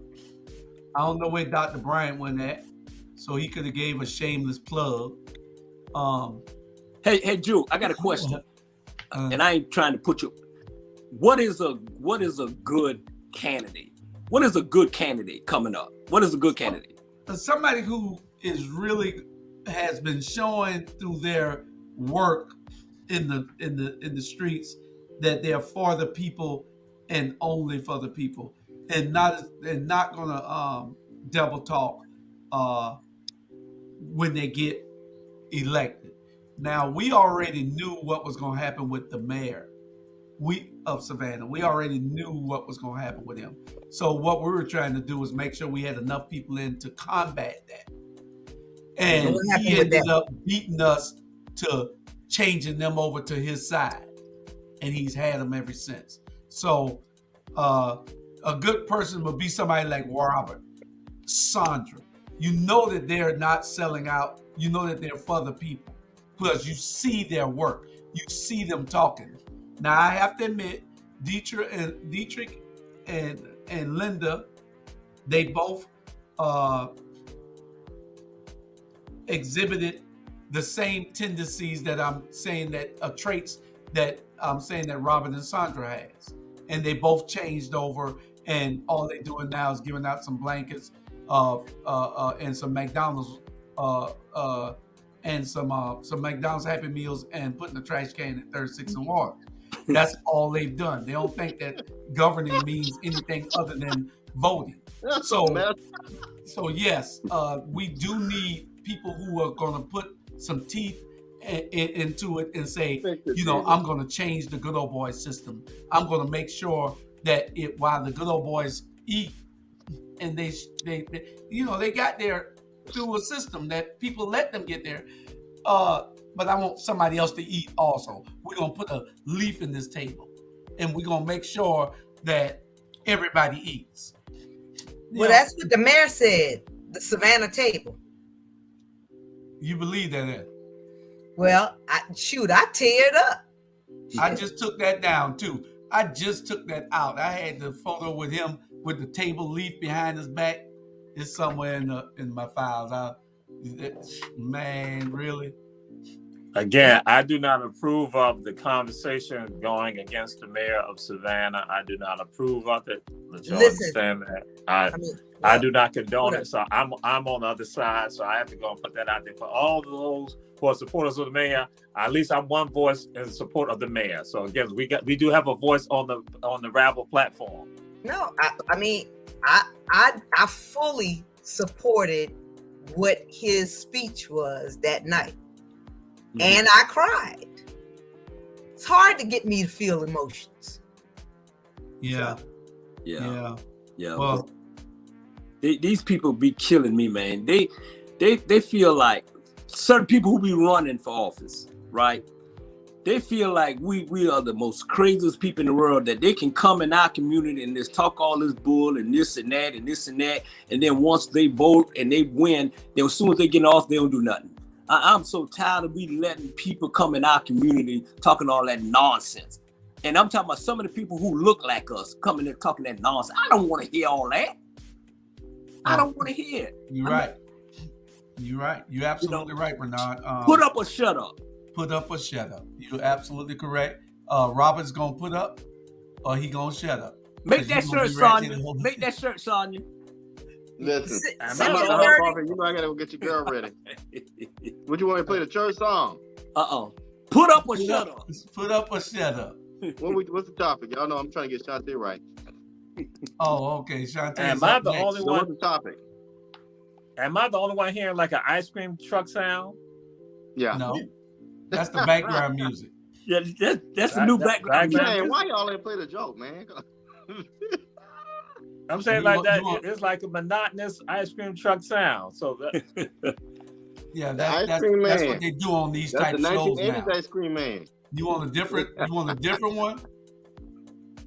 I don't know where Dr. Bryant went at, so he could have gave a shameless plug.
Hey, Drew, I got a question, and I ain't trying to put you. What is a good candidate? What is a good candidate coming up? What is a good candidate?
Somebody who is really has been showing through their work in the streets that they're for the people and only for the people, and not gonna double talk when they get elected. Now, we already knew what was going to happen with the mayor of Savannah. We already knew what was going to happen with him. So what we were trying to do was make sure we had enough people in to combat that. And he ended up beating us to changing them over to his side. And he's had them ever since. So a good person would be somebody like Robert, Sandra. You know that they're not selling out. You know that they're for the people because you see their work. You see them talking. Now, I have to admit, Dietrich and Linda, they both exhibited the same tendencies that I'm saying that traits that I'm saying that Robert and Sandra has. And they both changed over, and all they're doing now is giving out some blankets and some McDonald's and some McDonald's Happy Meals and putting the trash can at 36 and water. That's all they've done. They don't think that governing means anything other than voting. So yes, we do need people who are going to put some teeth into it and say, you know, I'm going to change the good old boy system. I'm going to make sure that while the good old boys eat, and they got there through a system that people let them get there. But I want somebody else to eat also. We're going to put a leaf in this table, and we're going to make sure that everybody eats.
Well, that's what the mayor said, the Savannah table.
You believe that, Ed?
Well, I tear it up.
I just took that down, too. I just took that out. I had the photo with him with the table leaf behind his back. It's somewhere in my files. Man, really?
Again, I do not approve of the conversation going against the mayor of Savannah. I do not approve of it. Let you understand that. I do not condone it. So I'm on the other side. So I have to go and put that out there for all those who are supporters of the mayor. At least I'm one voice in support of the mayor. So again, we do have a voice on the Rabble platform.
No, I fully supported what his speech was that night. Mm-hmm. And I cried. It's hard to get me to feel emotions.
Yeah.
Well, these people be killing me, man. They feel like certain people who be running for office, right? They feel like we are the most craziest people in the world, that they can come in our community and just talk all this bull and this and that and this and that. And then once they vote and they win, then as soon as they get off, they don't do nothing. I'm so tired of we letting people come in our community talking all that nonsense. And I'm talking about some of the people who look like us coming in talking that nonsense. I don't want to hear all that. I don't want to hear it.
You're right. You're absolutely right, Bernard.
Put up or shut up.
Put up or shut up. You're absolutely correct. Robert's going to put up or he going to shut up.
Make that shirt, Sonya. Make that shirt, Sonya.
Listen, you know I gotta go get your girl ready. Would you want me to play the church song?
Put up or shut up.
Put up or shut up.
What's the topic? Y'all know I'm trying to get Shantae right.
Oh, okay. Shantae.
Am I the only one?
What's the topic?
Am I the only one hearing like an ice cream truck sound?
Yeah.
No, that's the background music.
Yeah, that's the new background music.
Man, why y'all ain't play the joke, man?
I'm saying it's like a monotonous ice cream truck sound. So
yeah, that's what they do on these type shows now.
Ice cream man.
You want a different one?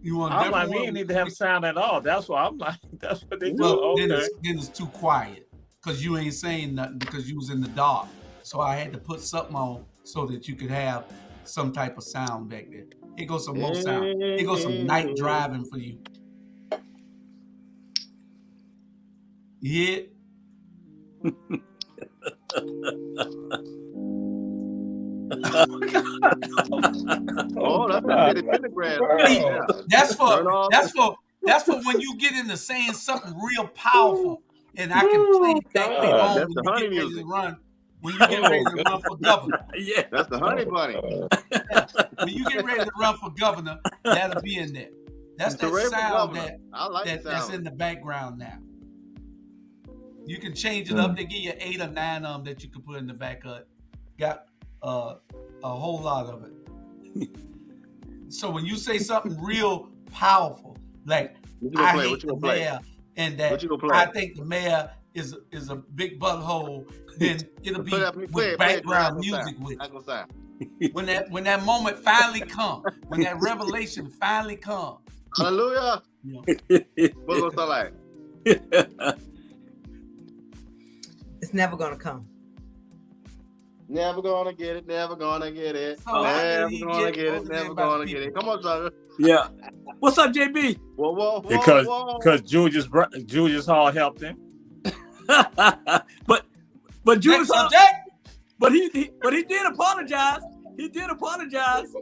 You want
I'm like,
different
we
one?
didn't need to have sound at all. That's why I'm like, that's what they do.
Well,
Okay.
then it's too quiet because you ain't saying nothing because you was in the dark. So I had to put something on so that you could have some type of sound back there. Here goes some more sound. Here goes some night driving for you. Yeah.
Oh, that's that Teddy Pendergrass. Yeah.
That's
Turn off.
that's for when you get into saying something real powerful, and I can play that later on
That's
when
the
you
honey
get ready
music.
to run. When you get ready to run for governor.
Yeah.
That's the honey bunny.
When you get ready to run for governor, that'll be in there. That's that
Hooray for
sound
governor. I like the
that's
sound.
in the background now. You can change it up. They give you 8 or 9 of them that you can put in the back of it. Got a whole lot of it. So when you say something real powerful, like I hate the mayor, and that I think the mayor is a big butthole, then it'll be with background music with it. When that moment finally comes, when that revelation finally comes.
Hallelujah.
You know,
What's gonna like?
It's never gonna come.
Never gonna get it. Never gonna get it.
So
Never gonna get it. Never gonna get it. Come on, Sugar.
Yeah. What's up, JB?
Whoa.
Because Julius Hall helped him.
but Julius Hall,
subject?
but he did apologize. He did apologize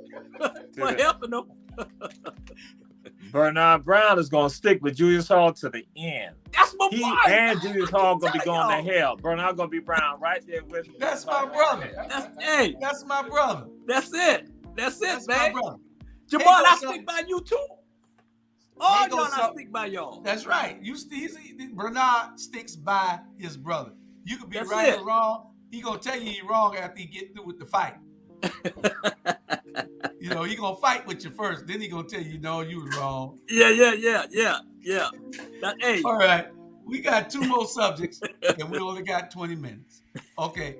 for helping him.
Bernard Brown is gonna stick with Julius Hall to the end.
That's my
He
boy.
and Julius Hall gonna be going
y'all.
to hell. Bernard gonna be Brown right there with him.
That's my brother. That's my brother.
That's it,
That's
man.
my brother.
Jamal,
Ain't no
I
something.
stick by you too. All
Ain't no
y'all, I
something.
stick by y'all.
That's right. Bernard sticks by his brother. You could be
That's
right
it.
or wrong. He gonna tell you you're wrong after he get through with the fight. You know, he gonna fight with you first, then he gonna tell you, no, you was wrong.
Yeah. Hey,
All right, we got 2 more subjects, and we only got 20 minutes. Okay,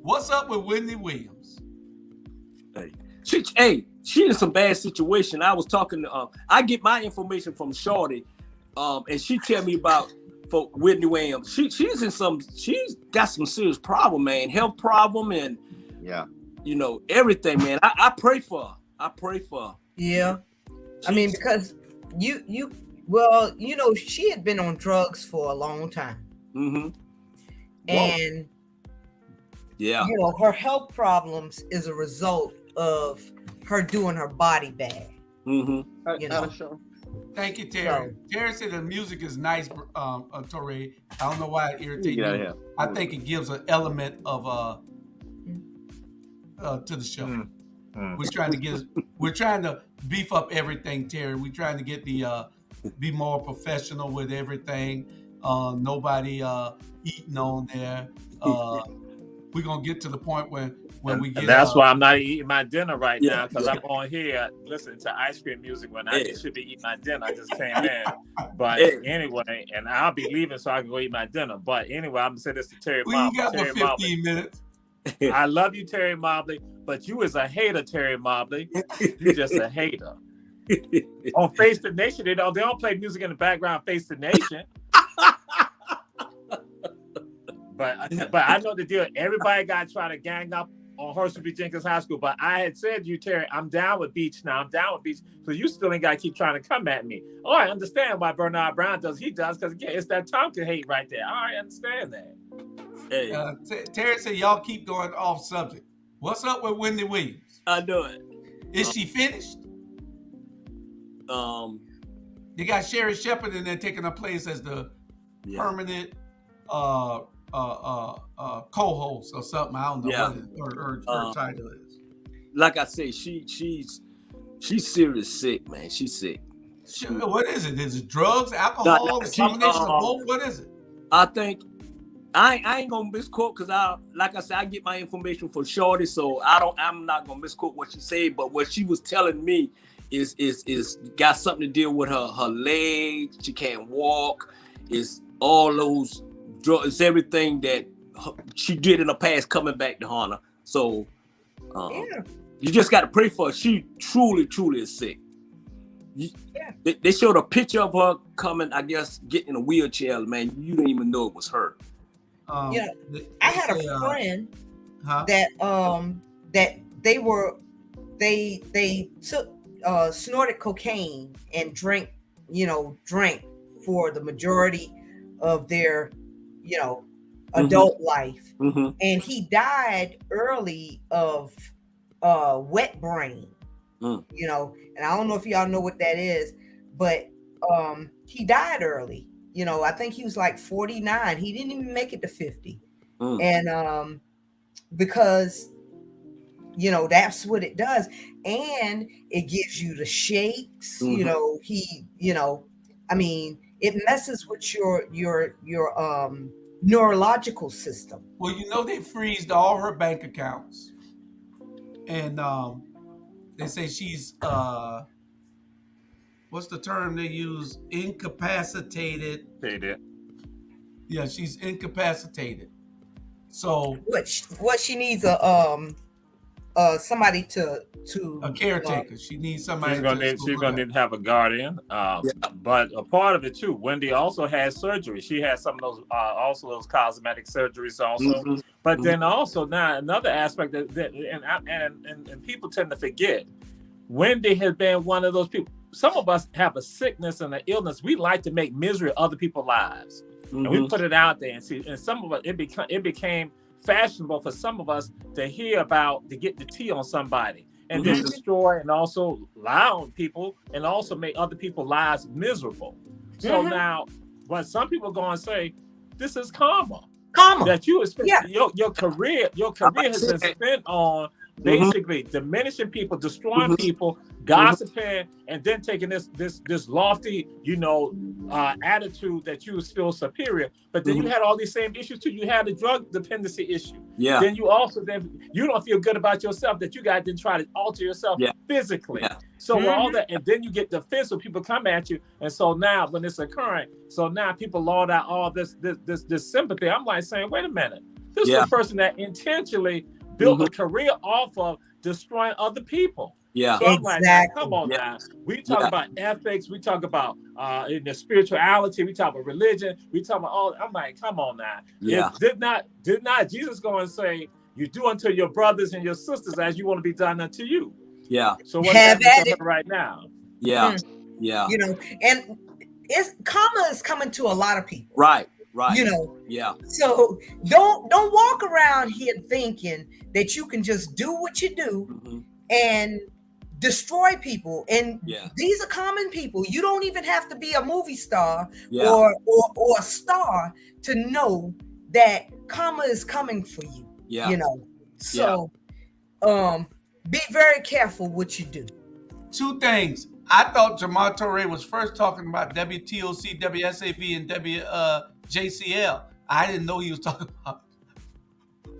what's up with Whitney Williams?
she in some bad situation. I was talking to I get my information from Shorty, and she tell me about for Whitney Williams. She's got some serious problem, man, health problem, and you know, everything, man. I pray for her. I pray for her.
Yeah. I mean, because well, you know, she had been on drugs for a long time.
Mm-hmm.
And
yeah,
you know, her health problems is a result of her doing her body bad.
Mm-hmm.
You know.
Thank you, Terry. Terry said the music is nice, Torre. I don't know why it irritates you. I think it gives an element of to the show. We're trying to beef up everything, Terry. We're trying to get be more professional with everything. Nobody eating on there. We're gonna get to the point when we get.
That's why I'm not eating my dinner right now, because I'm on here listening to ice cream music when I should be eating my dinner. I just came in, but anyway, and I'll be leaving so I can go eat my dinner. But anyway, I'm gonna say this to Terry Mobley.
We got
Terry
15
Mobley.
minutes.
I love you, Terry Mobley, but you is a hater, Terry Mobley. You just a hater. On Face the Nation, they don't play music in the background. Face the Nation. But I know the deal. Everybody got to try to gang up on Herschel B. Jenkins High School. But I had said to you, Terry, I'm down with Beach now. I'm down with Beach. So you still ain't got to keep trying to come at me. Oh, I understand why Bernard Brown does. He does because, again, it's that Tonka hate right there. I understand that.
Hey.
Terry said y'all keep going off subject. What's up with Wendy Williams?
I know it.
Is she finished? They got Sherry Shepherd in there taking her place as the permanent co-host or something. I don't know what her title is.
Like I say, she's serious sick, man. She's sick.
What is it? Is it drugs, alcohol, a combination of both? What is it?
I think I ain't gonna misquote because like I said, I get my information from Shorty, so I'm not gonna misquote what she said. But what she was telling me is got something to deal with her legs. She can't walk. It's all those drugs. It's everything that she did in the past coming back to haunt her. So you just got to pray for her. She truly is sick. They showed a picture of her coming, I guess, getting in a wheelchair, man. You didn't even know it was her.
I had a friend that they took snorted cocaine and drank for the majority of their adult life, and he died early of wet brain. And I don't know if y'all know what that is, but he died early. I think he was like 49. He didn't even make it to 50. And because that's what it does, and it gives you the shakes. I mean, it messes with your neurological system.
Well, they freezed all her bank accounts, and they say she's what's the term they use? Incapacitated. Yeah, she's incapacitated. So
what she needs somebody to
a caretaker. She needs somebody.
She's gonna need to have a guardian. But a part of it too, Wendy also has surgery. She has some of those cosmetic surgeries also. But then also now another aspect and people tend to forget. Wendy has been one of those people. Some of us have a sickness and an illness. We like to make misery of other people's lives, and we put it out there. And some of us, it became fashionable for some of us to get the tea on somebody and then destroy and also lie on people and also make other people's lives miserable. So now, what some people go and say, this is karma. That you expect your career has been spent on basically diminishing people, destroying people, gossiping, and then taking this lofty, attitude that you feel superior. But then you had all these same issues too. You had the drug dependency issue. Yeah. Then you don't feel good about yourself that you guys didn't try to alter yourself physically. Yeah. So all that, and then you get defensive. People come at you, and so now when it's occurring, so now people laud out all this sympathy. I'm like saying, wait a minute, this is a person that intentionally built a career off of destroying other people. Yeah, so I'm like, come on now. We talk about ethics. We talk about in the spirituality. We talk about religion. We talk about all. I'm like, come on now. Yeah. Did not Jesus go and say, "You do unto your brothers and your sisters as you want to be done unto you"? Yeah. So what's happening right now? Yeah. Yeah.
And karma is coming to a lot of people.
Right.
Yeah. So don't walk around here thinking that you can just do what you do and destroy people. And these are common people. You don't even have to be a movie star or a star to know that karma is coming for you. Yeah. So be very careful what you do.
Two things. I thought Jamal Torre was first talking about WTOC, WSAV, and WJCL. I didn't know he was talking about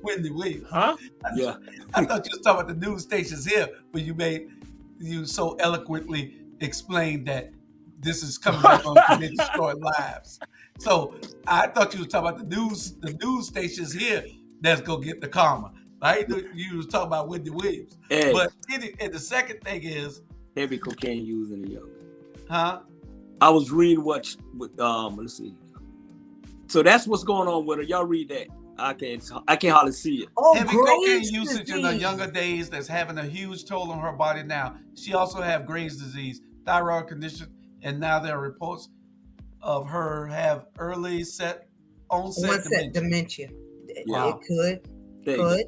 Whitney Williams. Huh? I thought you was talking about the news stations here, but you so eloquently explained that this is coming back on to destroy lives. So I thought you was talking about the news stations here that's gonna get the karma. I knew you was talking about Wendy Williams. Hey. But and the second thing is
heavy cocaine use in the young.
Huh?
I was reading let's see. So that's what's going on with her. Y'all read that. I can't hardly see it.
Heavy cocaine usage in her younger days that's having a huge toll on her body now. She also have Graves' disease, thyroid condition, and now there are reports of her have early onset
dementia.
Wow.
It could.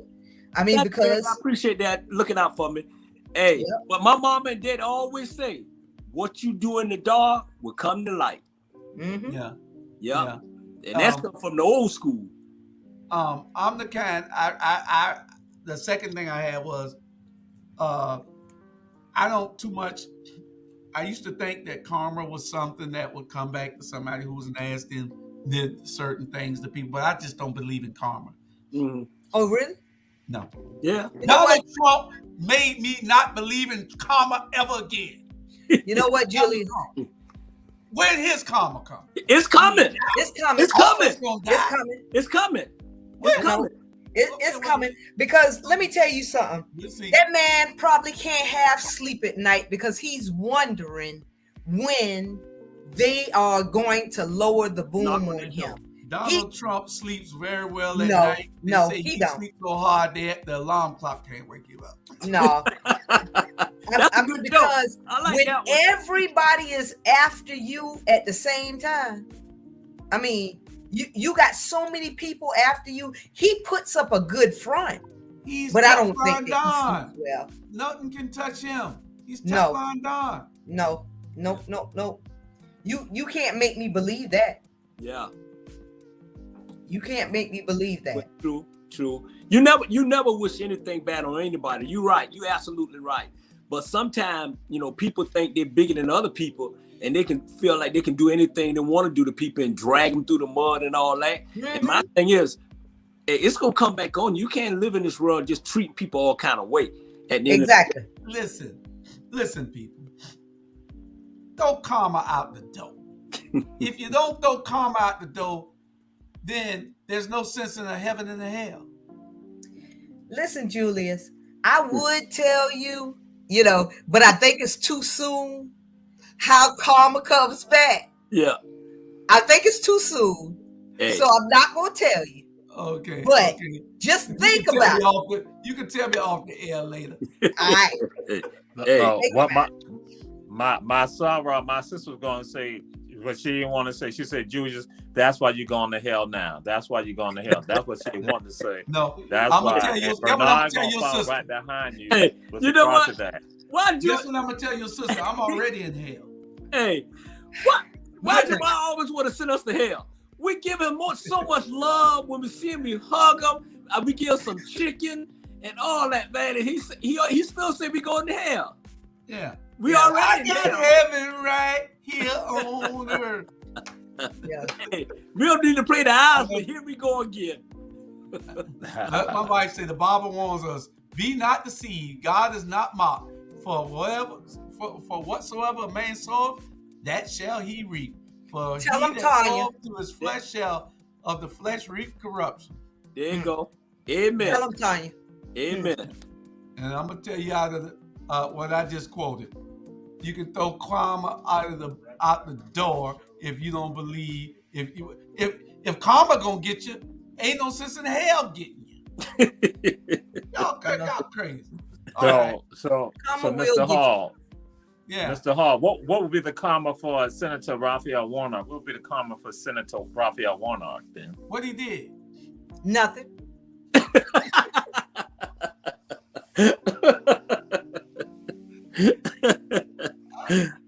I mean, because
I appreciate that looking out for me. Hey, but my mom and dad always say, what you do in the dark will come to light. Yeah. And that's from the old school.
I'm the kind, the second thing I had was, I don't too much, I used to think that karma was something that would come back to somebody who was nasty and did certain things to people, but I just don't believe in karma.
Oh, really?
No.
Yeah.
Donald Trump made me not believe in karma ever again.
You know what, Julius?
Where did his karma come?
It's coming.
It's coming.
It's coming.
It's coming.
It's coming.
It's coming.
It's coming because let me tell you something. That man probably can't have sleep at night because he's wondering when they are going to lower the boom on him.
Donald Trump sleeps very well at
No,
night. They
no,
say
he
he
don't.
sleeps so hard that the alarm clock can't wake you up.
No.
That's a good
because
joke. I like
when
that one.
everybody is after you at the same time, I mean, you got so many people after you. He puts up a good front, but I don't think that he sleeps well.
Nothing can touch him. He's
No.
Teflon Don.
No. You can't make me believe that.
Yeah.
You can't make me believe that.
But true. You never wish anything bad on anybody. You're right. You're absolutely right. But sometimes, people think they're bigger than other people, and they can feel like they can do anything they want to do to people and drag them through the mud and all that. Mm-hmm. And my thing is, it's gonna come back on. You can't live in this world and just treat people all kind of way.
Exactly.
Listen, people. Throw karma out the door. If you don't throw karma out the door, then there's no sense in a heaven and a hell.
Listen, Julius, I would tell you, but I think it's too soon how karma comes back.
Yeah.
I think it's too soon. Hey. So I'm not going to tell you.
Okay.
But just think about
it. You can tell me off the air later.
All right.
My son, my sister was going to say, but she didn't want to say. She said, Julius, that's why you're going to hell now. That's why you're going to hell. That's what she wanted to say.
No,
that's
I'm
why.
Tell you,
Bernard going to fall right behind you.
Hey, you know what? Why
Guess what I'm going to tell your sister? I'm already in hell.
Hey, why do I always want to send us to hell? We give him so much love when we see him. We hug him. We give some chicken and all that, man. And he still say we going to hell.
Yeah.
We already
in heaven right here on earth.
Yeah.
Hey, we don't need to play the eyes, but here we go again.
My wife said the Bible warns us, be not deceived. God is not mocked. For whatsoever a man soweth, that shall he reap. For he that soweth to his flesh shall of the flesh reap corruption.
There you go. Amen.
Tell him, Tanya.
Amen.
And I'm gonna tell you out of what I just quoted. You can throw karma out the door if you don't believe. If karma gonna get you, ain't no sense in hell getting you. y'all crazy.
So Mr. Hall. Yeah. Mr. Hall, what would be the karma for Senator Raphael Warnock? What would be the karma for Senator Raphael Warnock then?
What he did?
Nothing.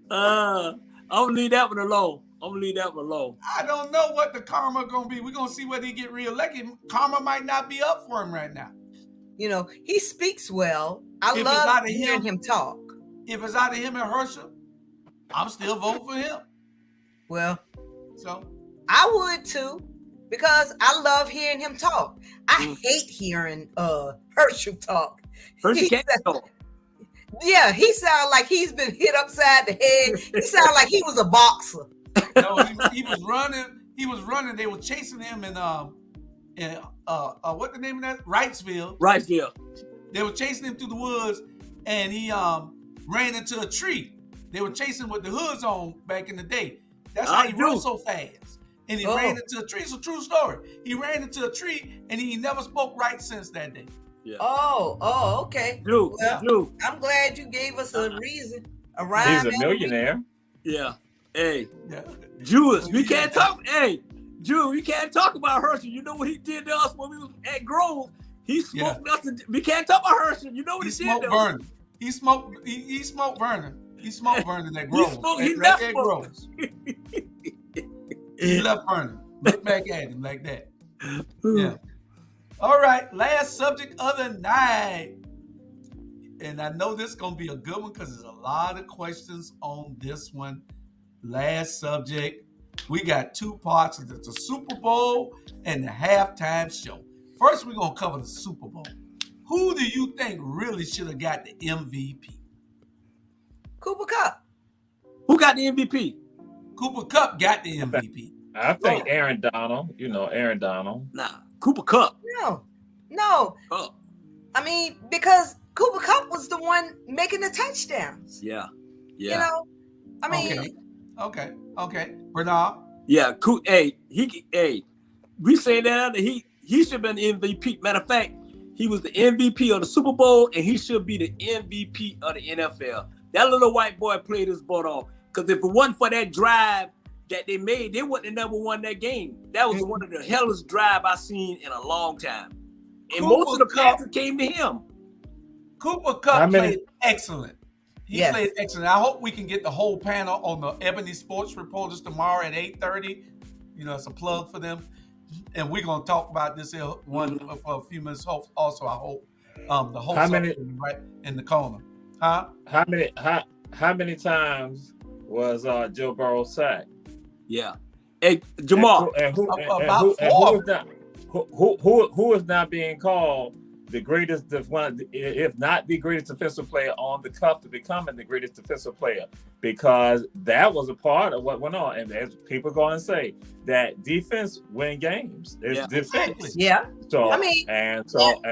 I'm gonna leave that one alone.
I don't know what the karma gonna be. We're gonna see whether he get reelected. Karma might not be up for him right now.
He speaks well. I love hearing him talk.
If it's out of him and Herschel, I'm still voting for him.
Well,
so
I would too, because I love hearing him talk. I hate hearing Herschel talk.
Herschel can't talk.
Yeah, he sounds like he's been hit upside the head. He sounds like he was a boxer.
No, he was running. He was running. They were chasing him in what the name of that? Wrightsville. They were chasing him through the woods, and he ran into a tree. They were chasing with the hoods on back in the day. That's how he run so fast. And he ran into a tree. It's a true story. He ran into a tree, and he never spoke right since that day.
Yeah.
Oh, okay.
Drew.
I'm glad you gave us a reason.
He's a millionaire.
Yeah. Hey, Julius, we can't talk. Hey, Drew, we can't talk about Herschel. You know what he did to us when we was at Grove? He smoked nothing. We can't talk about Herschel. You know what he did to us?
He smoked Vernon. He smoked Vernon at Grove.
He left Grove.
He left Vernon. Look back at him like that. Yeah. All right, last subject of the night. And I know this is going to be a good one because there's a lot of questions on this one. Last subject. We got two parts. It's the Super Bowl and the halftime show. First, we're going to cover the Super Bowl. Who do you think really should have got the MVP?
Cooper Kupp.
Who got the MVP?
Cooper Kupp got the MVP.
I think Aaron Donald. Aaron Donald.
Nah, Cooper Kupp.
No. I mean, because Cooper Kupp was the one making the touchdowns.
Yeah.
I mean,
Okay. Bernard.
Yeah, cool. Hey, we say that he should have been MVP. Matter of fact, he was the MVP of the Super Bowl, and he should be the MVP of the NFL. That little white boy played his butt off. Because if it wasn't for that drive that they made, they wouldn't have never won that game. That was one of the hellest drive I've seen in a long time. And most of the passes came to him.
Cooper Kupp played excellent. He played excellent. I hope we can get the whole panel on the Ebony Sports Reporters tomorrow at 8:30. You know, it's a plug for them. And we're going to talk about this one for a few minutes. Also, I hope the host right in the corner. Huh?
How many times was Joe Burrow sacked?
Yeah. Hey, Jamal.
Who is not being called the greatest, if not the greatest defensive player on the cusp to becoming the greatest defensive player? Because that was a part of what went on. And as people go and say that defense win games. It's defense.
Yeah.
So and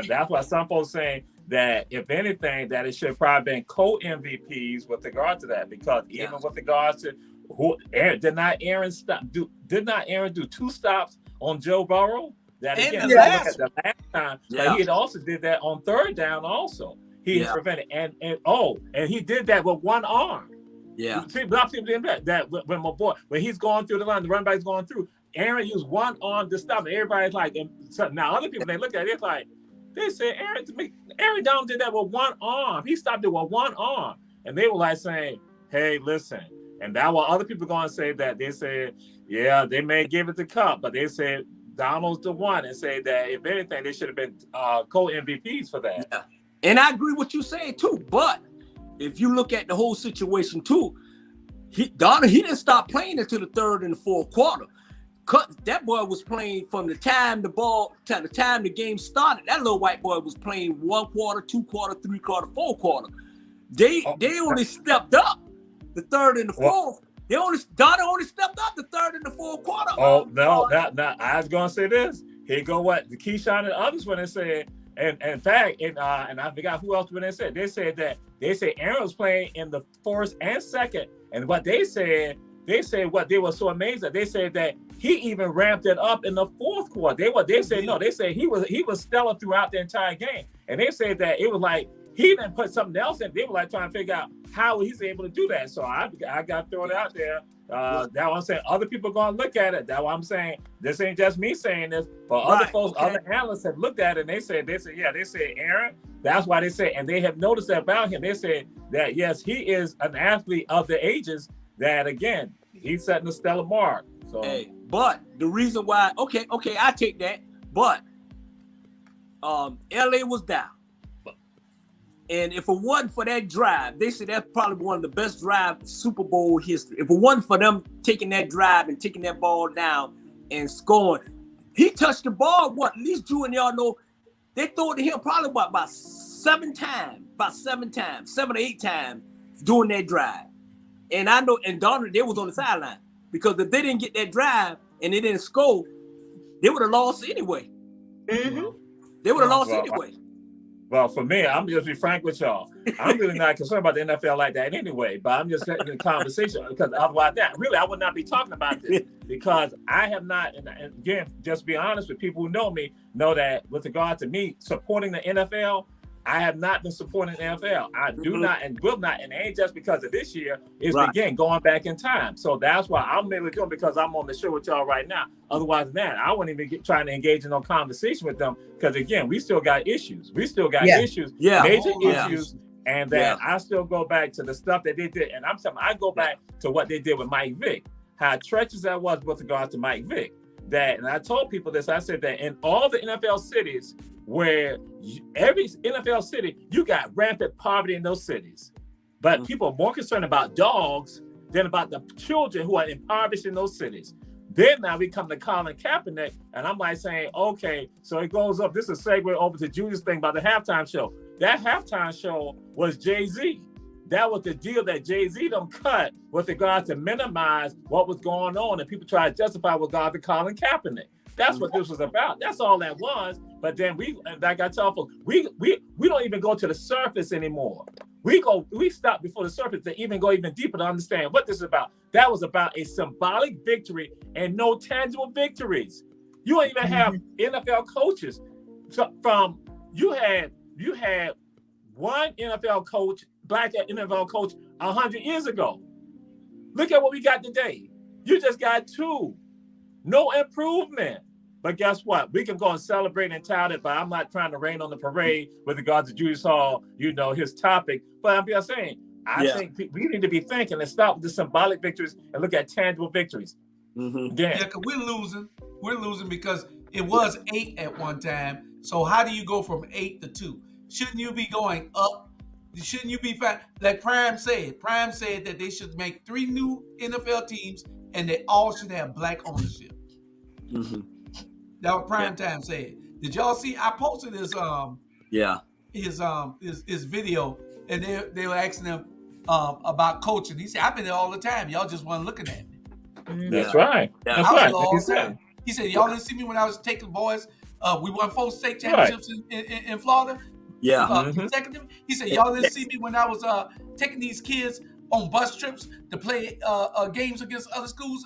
that's why some folks saying that if anything, that it should have probably been co-MVPs with regard to that, because even with regards to did not Aaron do 2 stops on Joe Burrow? That again, look at the last time, but he had also did that on 3rd down. Also, he has prevented and he did that with one arm.
Yeah,
see, a lot of people didn't that when my boy when he's going through the line, the run back's going through. Aaron used one arm to stop, and everybody's like, and so now other people they look at it, it's like they said Aaron Donald did that with one arm. He stopped it with one arm, and they were like saying, "Hey, listen." And that while other people going to say that they said, yeah, they may give it to Kupp, but they said Donald's the one, and say that if anything, they should have been co-MVPs for that.
Yeah. And I agree with you saying too. But if you look at the whole situation too, Donald didn't stop playing until the 3rd and the 4th quarter. That boy was playing from the time the game started. That little white boy was playing 1 quarter, 2 quarter, 3 quarter, 4 quarter. They only stepped up the 3rd and the 4th. Donald only stepped up the 3rd and the 4th quarter.
Oh no! I was gonna say this. Here go what the Keyshawn and others when they said, and in fact, and I forgot who else when they said that Aaron was playing in the 1st and 2nd, and what they said what they were so amazed at. They said that he even ramped it up in the 4th quarter. They said he was stellar throughout the entire game, and they said that it was like he didn't put something else in. They were like trying to figure out how he's able to do that. So I got thrown out there. That's what I'm saying. Other people are going to look at it. That's what I'm saying. This ain't just me saying this, but other folks, other analysts have looked at it and they said, Aaron, that's why they say, and they have noticed that about him. They said that, yes, he is an athlete of the ages that, again, he's setting a stellar mark. So,
but the reason why, okay, I take that, but LA was down. And if it wasn't for that drive, they said that's probably one of the best drives in Super Bowl history. If it wasn't for them taking that drive and taking that ball down and scoring, he touched the ball, at least Drew and y'all know, they threw it to him probably about 7 or 8 times during that drive. And I know, and Donald, they was on the sideline, because if they didn't get that drive and they didn't score, they would have lost anyway.
Mm-hmm.
They would have lost anyway.
Well, for me, I'm just be frank with y'all. I'm really not concerned about the NFL like that anyway, but I'm just getting the conversation, because otherwise I would not be talking about this, because I have not, and again, just be honest with people who know me, know that with regard to me supporting the NFL, I have not been supporting the NFL. I do not and will not, and it ain't just because of this year. It's again going back in time. So that's why I'm mainly doing, because I'm on the show with y'all right now. Otherwise than that, I wouldn't even trying to engage in no conversation with them, because again, we still got issues. Major issues, and that I still go back to the stuff that they did. And I'm telling you, I go back to what they did with Mike Vick, how treacherous that was with regards to Mike Vick. That, and I told people this, I said that in all the NFL cities, where every NFL city, you got rampant poverty in those cities. But people are more concerned about dogs than about the children who are impoverished in those cities. Then now we come to Colin Kaepernick, and I'm like saying, okay, so it goes up. This is a segue over to Julius' thing about the halftime show. That halftime show was Yezee. That was the deal that Yezee them cut with regard to minimize what was going on, and people try to justify with regard to Colin Kaepernick. That's what this was about. That's all that was. But then like I tell folks, we don't even go to the surface anymore. We stop before the surface to even go even deeper to understand what this is about. That was about a symbolic victory and no tangible victories. You don't even have NFL coaches. You had one NFL coach, black NFL coach, 100 years ago. Look at what we got today. You just got 2. No improvement. But guess what? We can go and celebrate and tout it, but I'm not trying to rain on the parade with regards to Julius Hall, his topic. But I'm just saying, I think we need to be thinking and stop with the symbolic victories and look at tangible victories.
Yeah, because we're losing. We're losing because it was 8 at one time. So how do you go from 8 to 2? Shouldn't you be going up? Shouldn't you be like Prime said? Prime said that they should make 3 new NFL teams and they all should have black ownership. That what Prime Time said. Did y'all see? I posted his video, and they were asking him about coaching. He said, "I've been there all the time. Y'all just weren't looking at me."
That's right. That's right.
He said, "Y'all didn't see me when I was taking boys. We won 4 state championships in Florida. Consecutive." He said, "Y'all didn't see me when I was taking these kids on bus trips to play games against other schools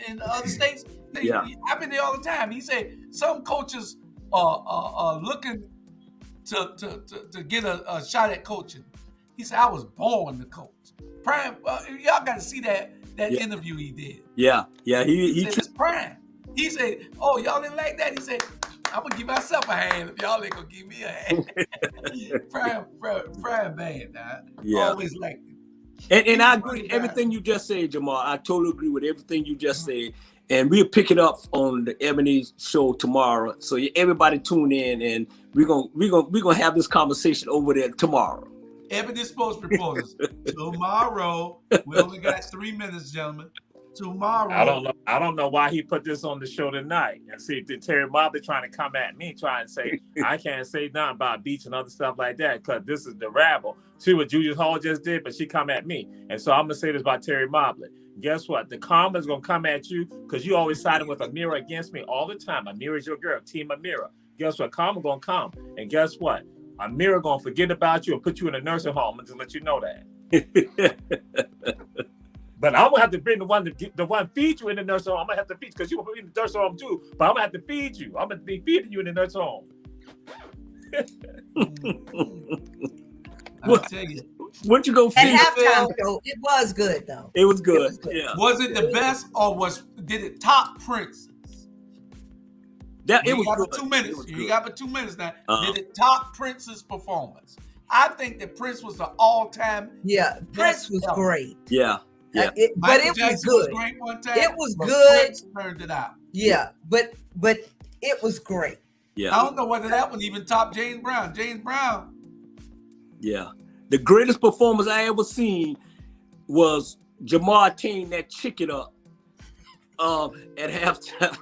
in other states. I've been there all the time." He said some coaches are looking to get a shot at coaching. He said, "I was born to coach." Prime, y'all got to see that interview he did.
He
said, "It's Prime." He said, "Oh, y'all didn't like that?" He said, "I'm gonna give myself a hand if y'all ain't gonna give me a hand." Prime bad, always like it.
And I agree with everything you just said, Jamal. I totally agree with everything you just said. And we'll pick it up on the Ebony show tomorrow. So everybody tune in, and we're gonna have this conversation over there tomorrow.
Ebony Sports Reporters tomorrow. We only got 3 minutes, gentlemen. Tomorrow.
I don't know why he put this on the show tonight. And see, Terry Mobley trying to come at me, trying to say I can't say nothing about beach and other stuff like that because this is the Rabble. See what Julius Hall just did, but she come at me. And so I'm gonna say this about Terry Mobley. Guess what? The karma's gonna come at you because you always siding with Amira against me all the time. Amira's your girl, Team Amira. Guess what? Karma gonna come, and guess what? Amira gonna forget about you and put you in a nursing home and just let you know that. But I'm gonna have to bring the one feed you in the nursing home. I'm gonna have to feed because you will be in the nursing home too. But I'm gonna have to feed you. I'm gonna be feeding you in the nursing home.
I'll tell you.
What you go feed?
At halftime, though, it was good though.
It was good. Yeah.
Was it the best or did it top Prince's?
It was good.
2 minutes. You got for 2 minutes now. Did it top Prince's performance? I think that Prince was the all-time.
Yeah, Prince was great.
Yeah.
But it was good.
Great one time,
it was good.
Prince turned it out.
Yeah, but it was great.
Yeah.
I don't know whether that one even topped James Brown. James Brown.
Yeah. The greatest performance I ever seen was Jamar teeing that chicken up at halftime.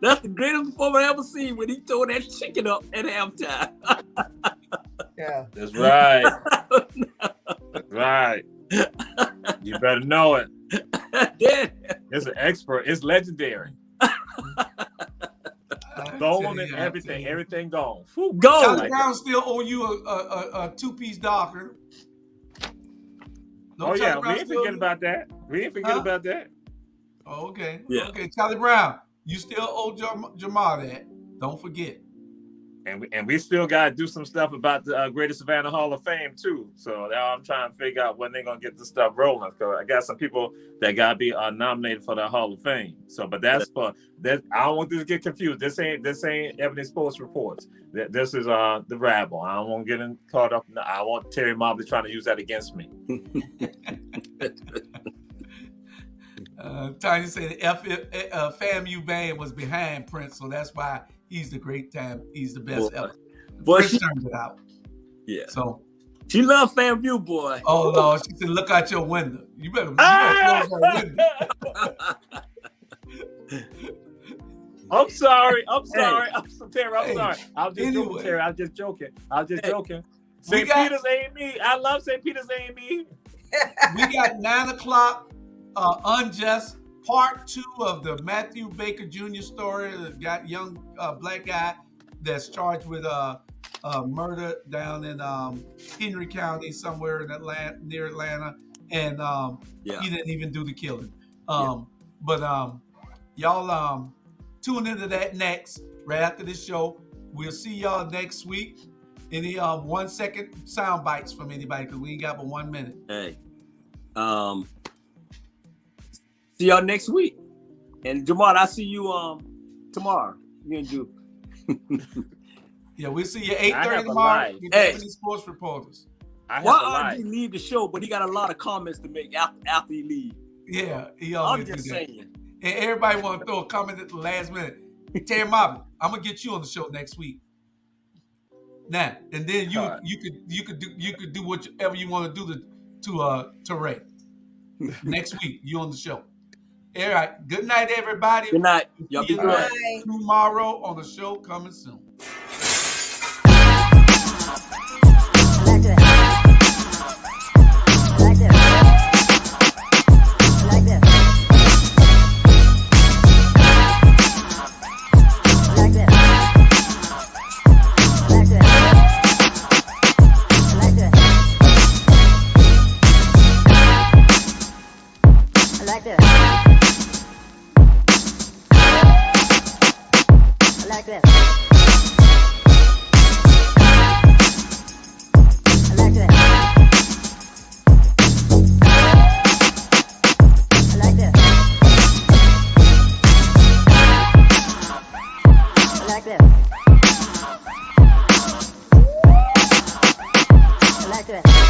That's the greatest performance I ever seen when he tore that chicken up at halftime.
Yeah.
That's right. That's right. You better know it.
Yeah.
It's an expert. It's legendary. Gold and everything gone.
Gold.
Charlie Brown still owe you a 2-piece darker.
No, we ain't forget about that. We ain't forget about that.
Oh, okay.
Yeah.
Okay, Charlie Brown, you still owe Jamar that. Don't forget.
And we still got to do some stuff about the Greater Savannah Hall of Fame too. So now I'm trying to figure out when they're gonna get this stuff rolling. So I got some people that gotta be nominated for the Hall of Fame. So, but that's for that. I don't want this to get confused. This ain't Ebony Sports Reports. This is the Rabble. I don't want to get caught up. I want Terry Mobley trying to use that against me.
Tanya said FAMU band was behind Prince, so that's why he's the great time. He's the best ever. Prince turned it out.
Yeah.
So
she loved FAMU, boy.
Oh no, she said, "Look out your window. You better close that window."
I'm sorry. Terry, I'm sorry. I'm just
anyway.
joking, Terry. I'm just joking. St. Peter's ain't me. I love St. Peter's ain't me.
We got 9 o'clock. Unjust part 2 of the Matthew Baker Jr. story. The young black guy that's charged with murder down in Henry County, somewhere in Atlanta, near Atlanta, and he didn't even do the killing. But y'all tune into that next, right after this show. We'll see y'all next week. Any 1 second sound bites from anybody, because we ain't got but 1 minute.
Hey, see y'all next week. And Jamal, I see you tomorrow. You and Drew.
Yeah, we'll see you 8:30 tomorrow.
Hey,
sports reporters.
Why RG leave the show, but he got a lot of comments to make after he leave.
Yeah, he always
I'm just
do that.
saying.
And everybody want to throw a comment at the last minute. Terry Marvin, I'm gonna get you on the show next week. Now, and then you could do whatever you want to do to Ray. Next week, you on the show. All right. Good night, everybody.
Good night. Y'all be good.
Tomorrow on the show coming soon.
I like that.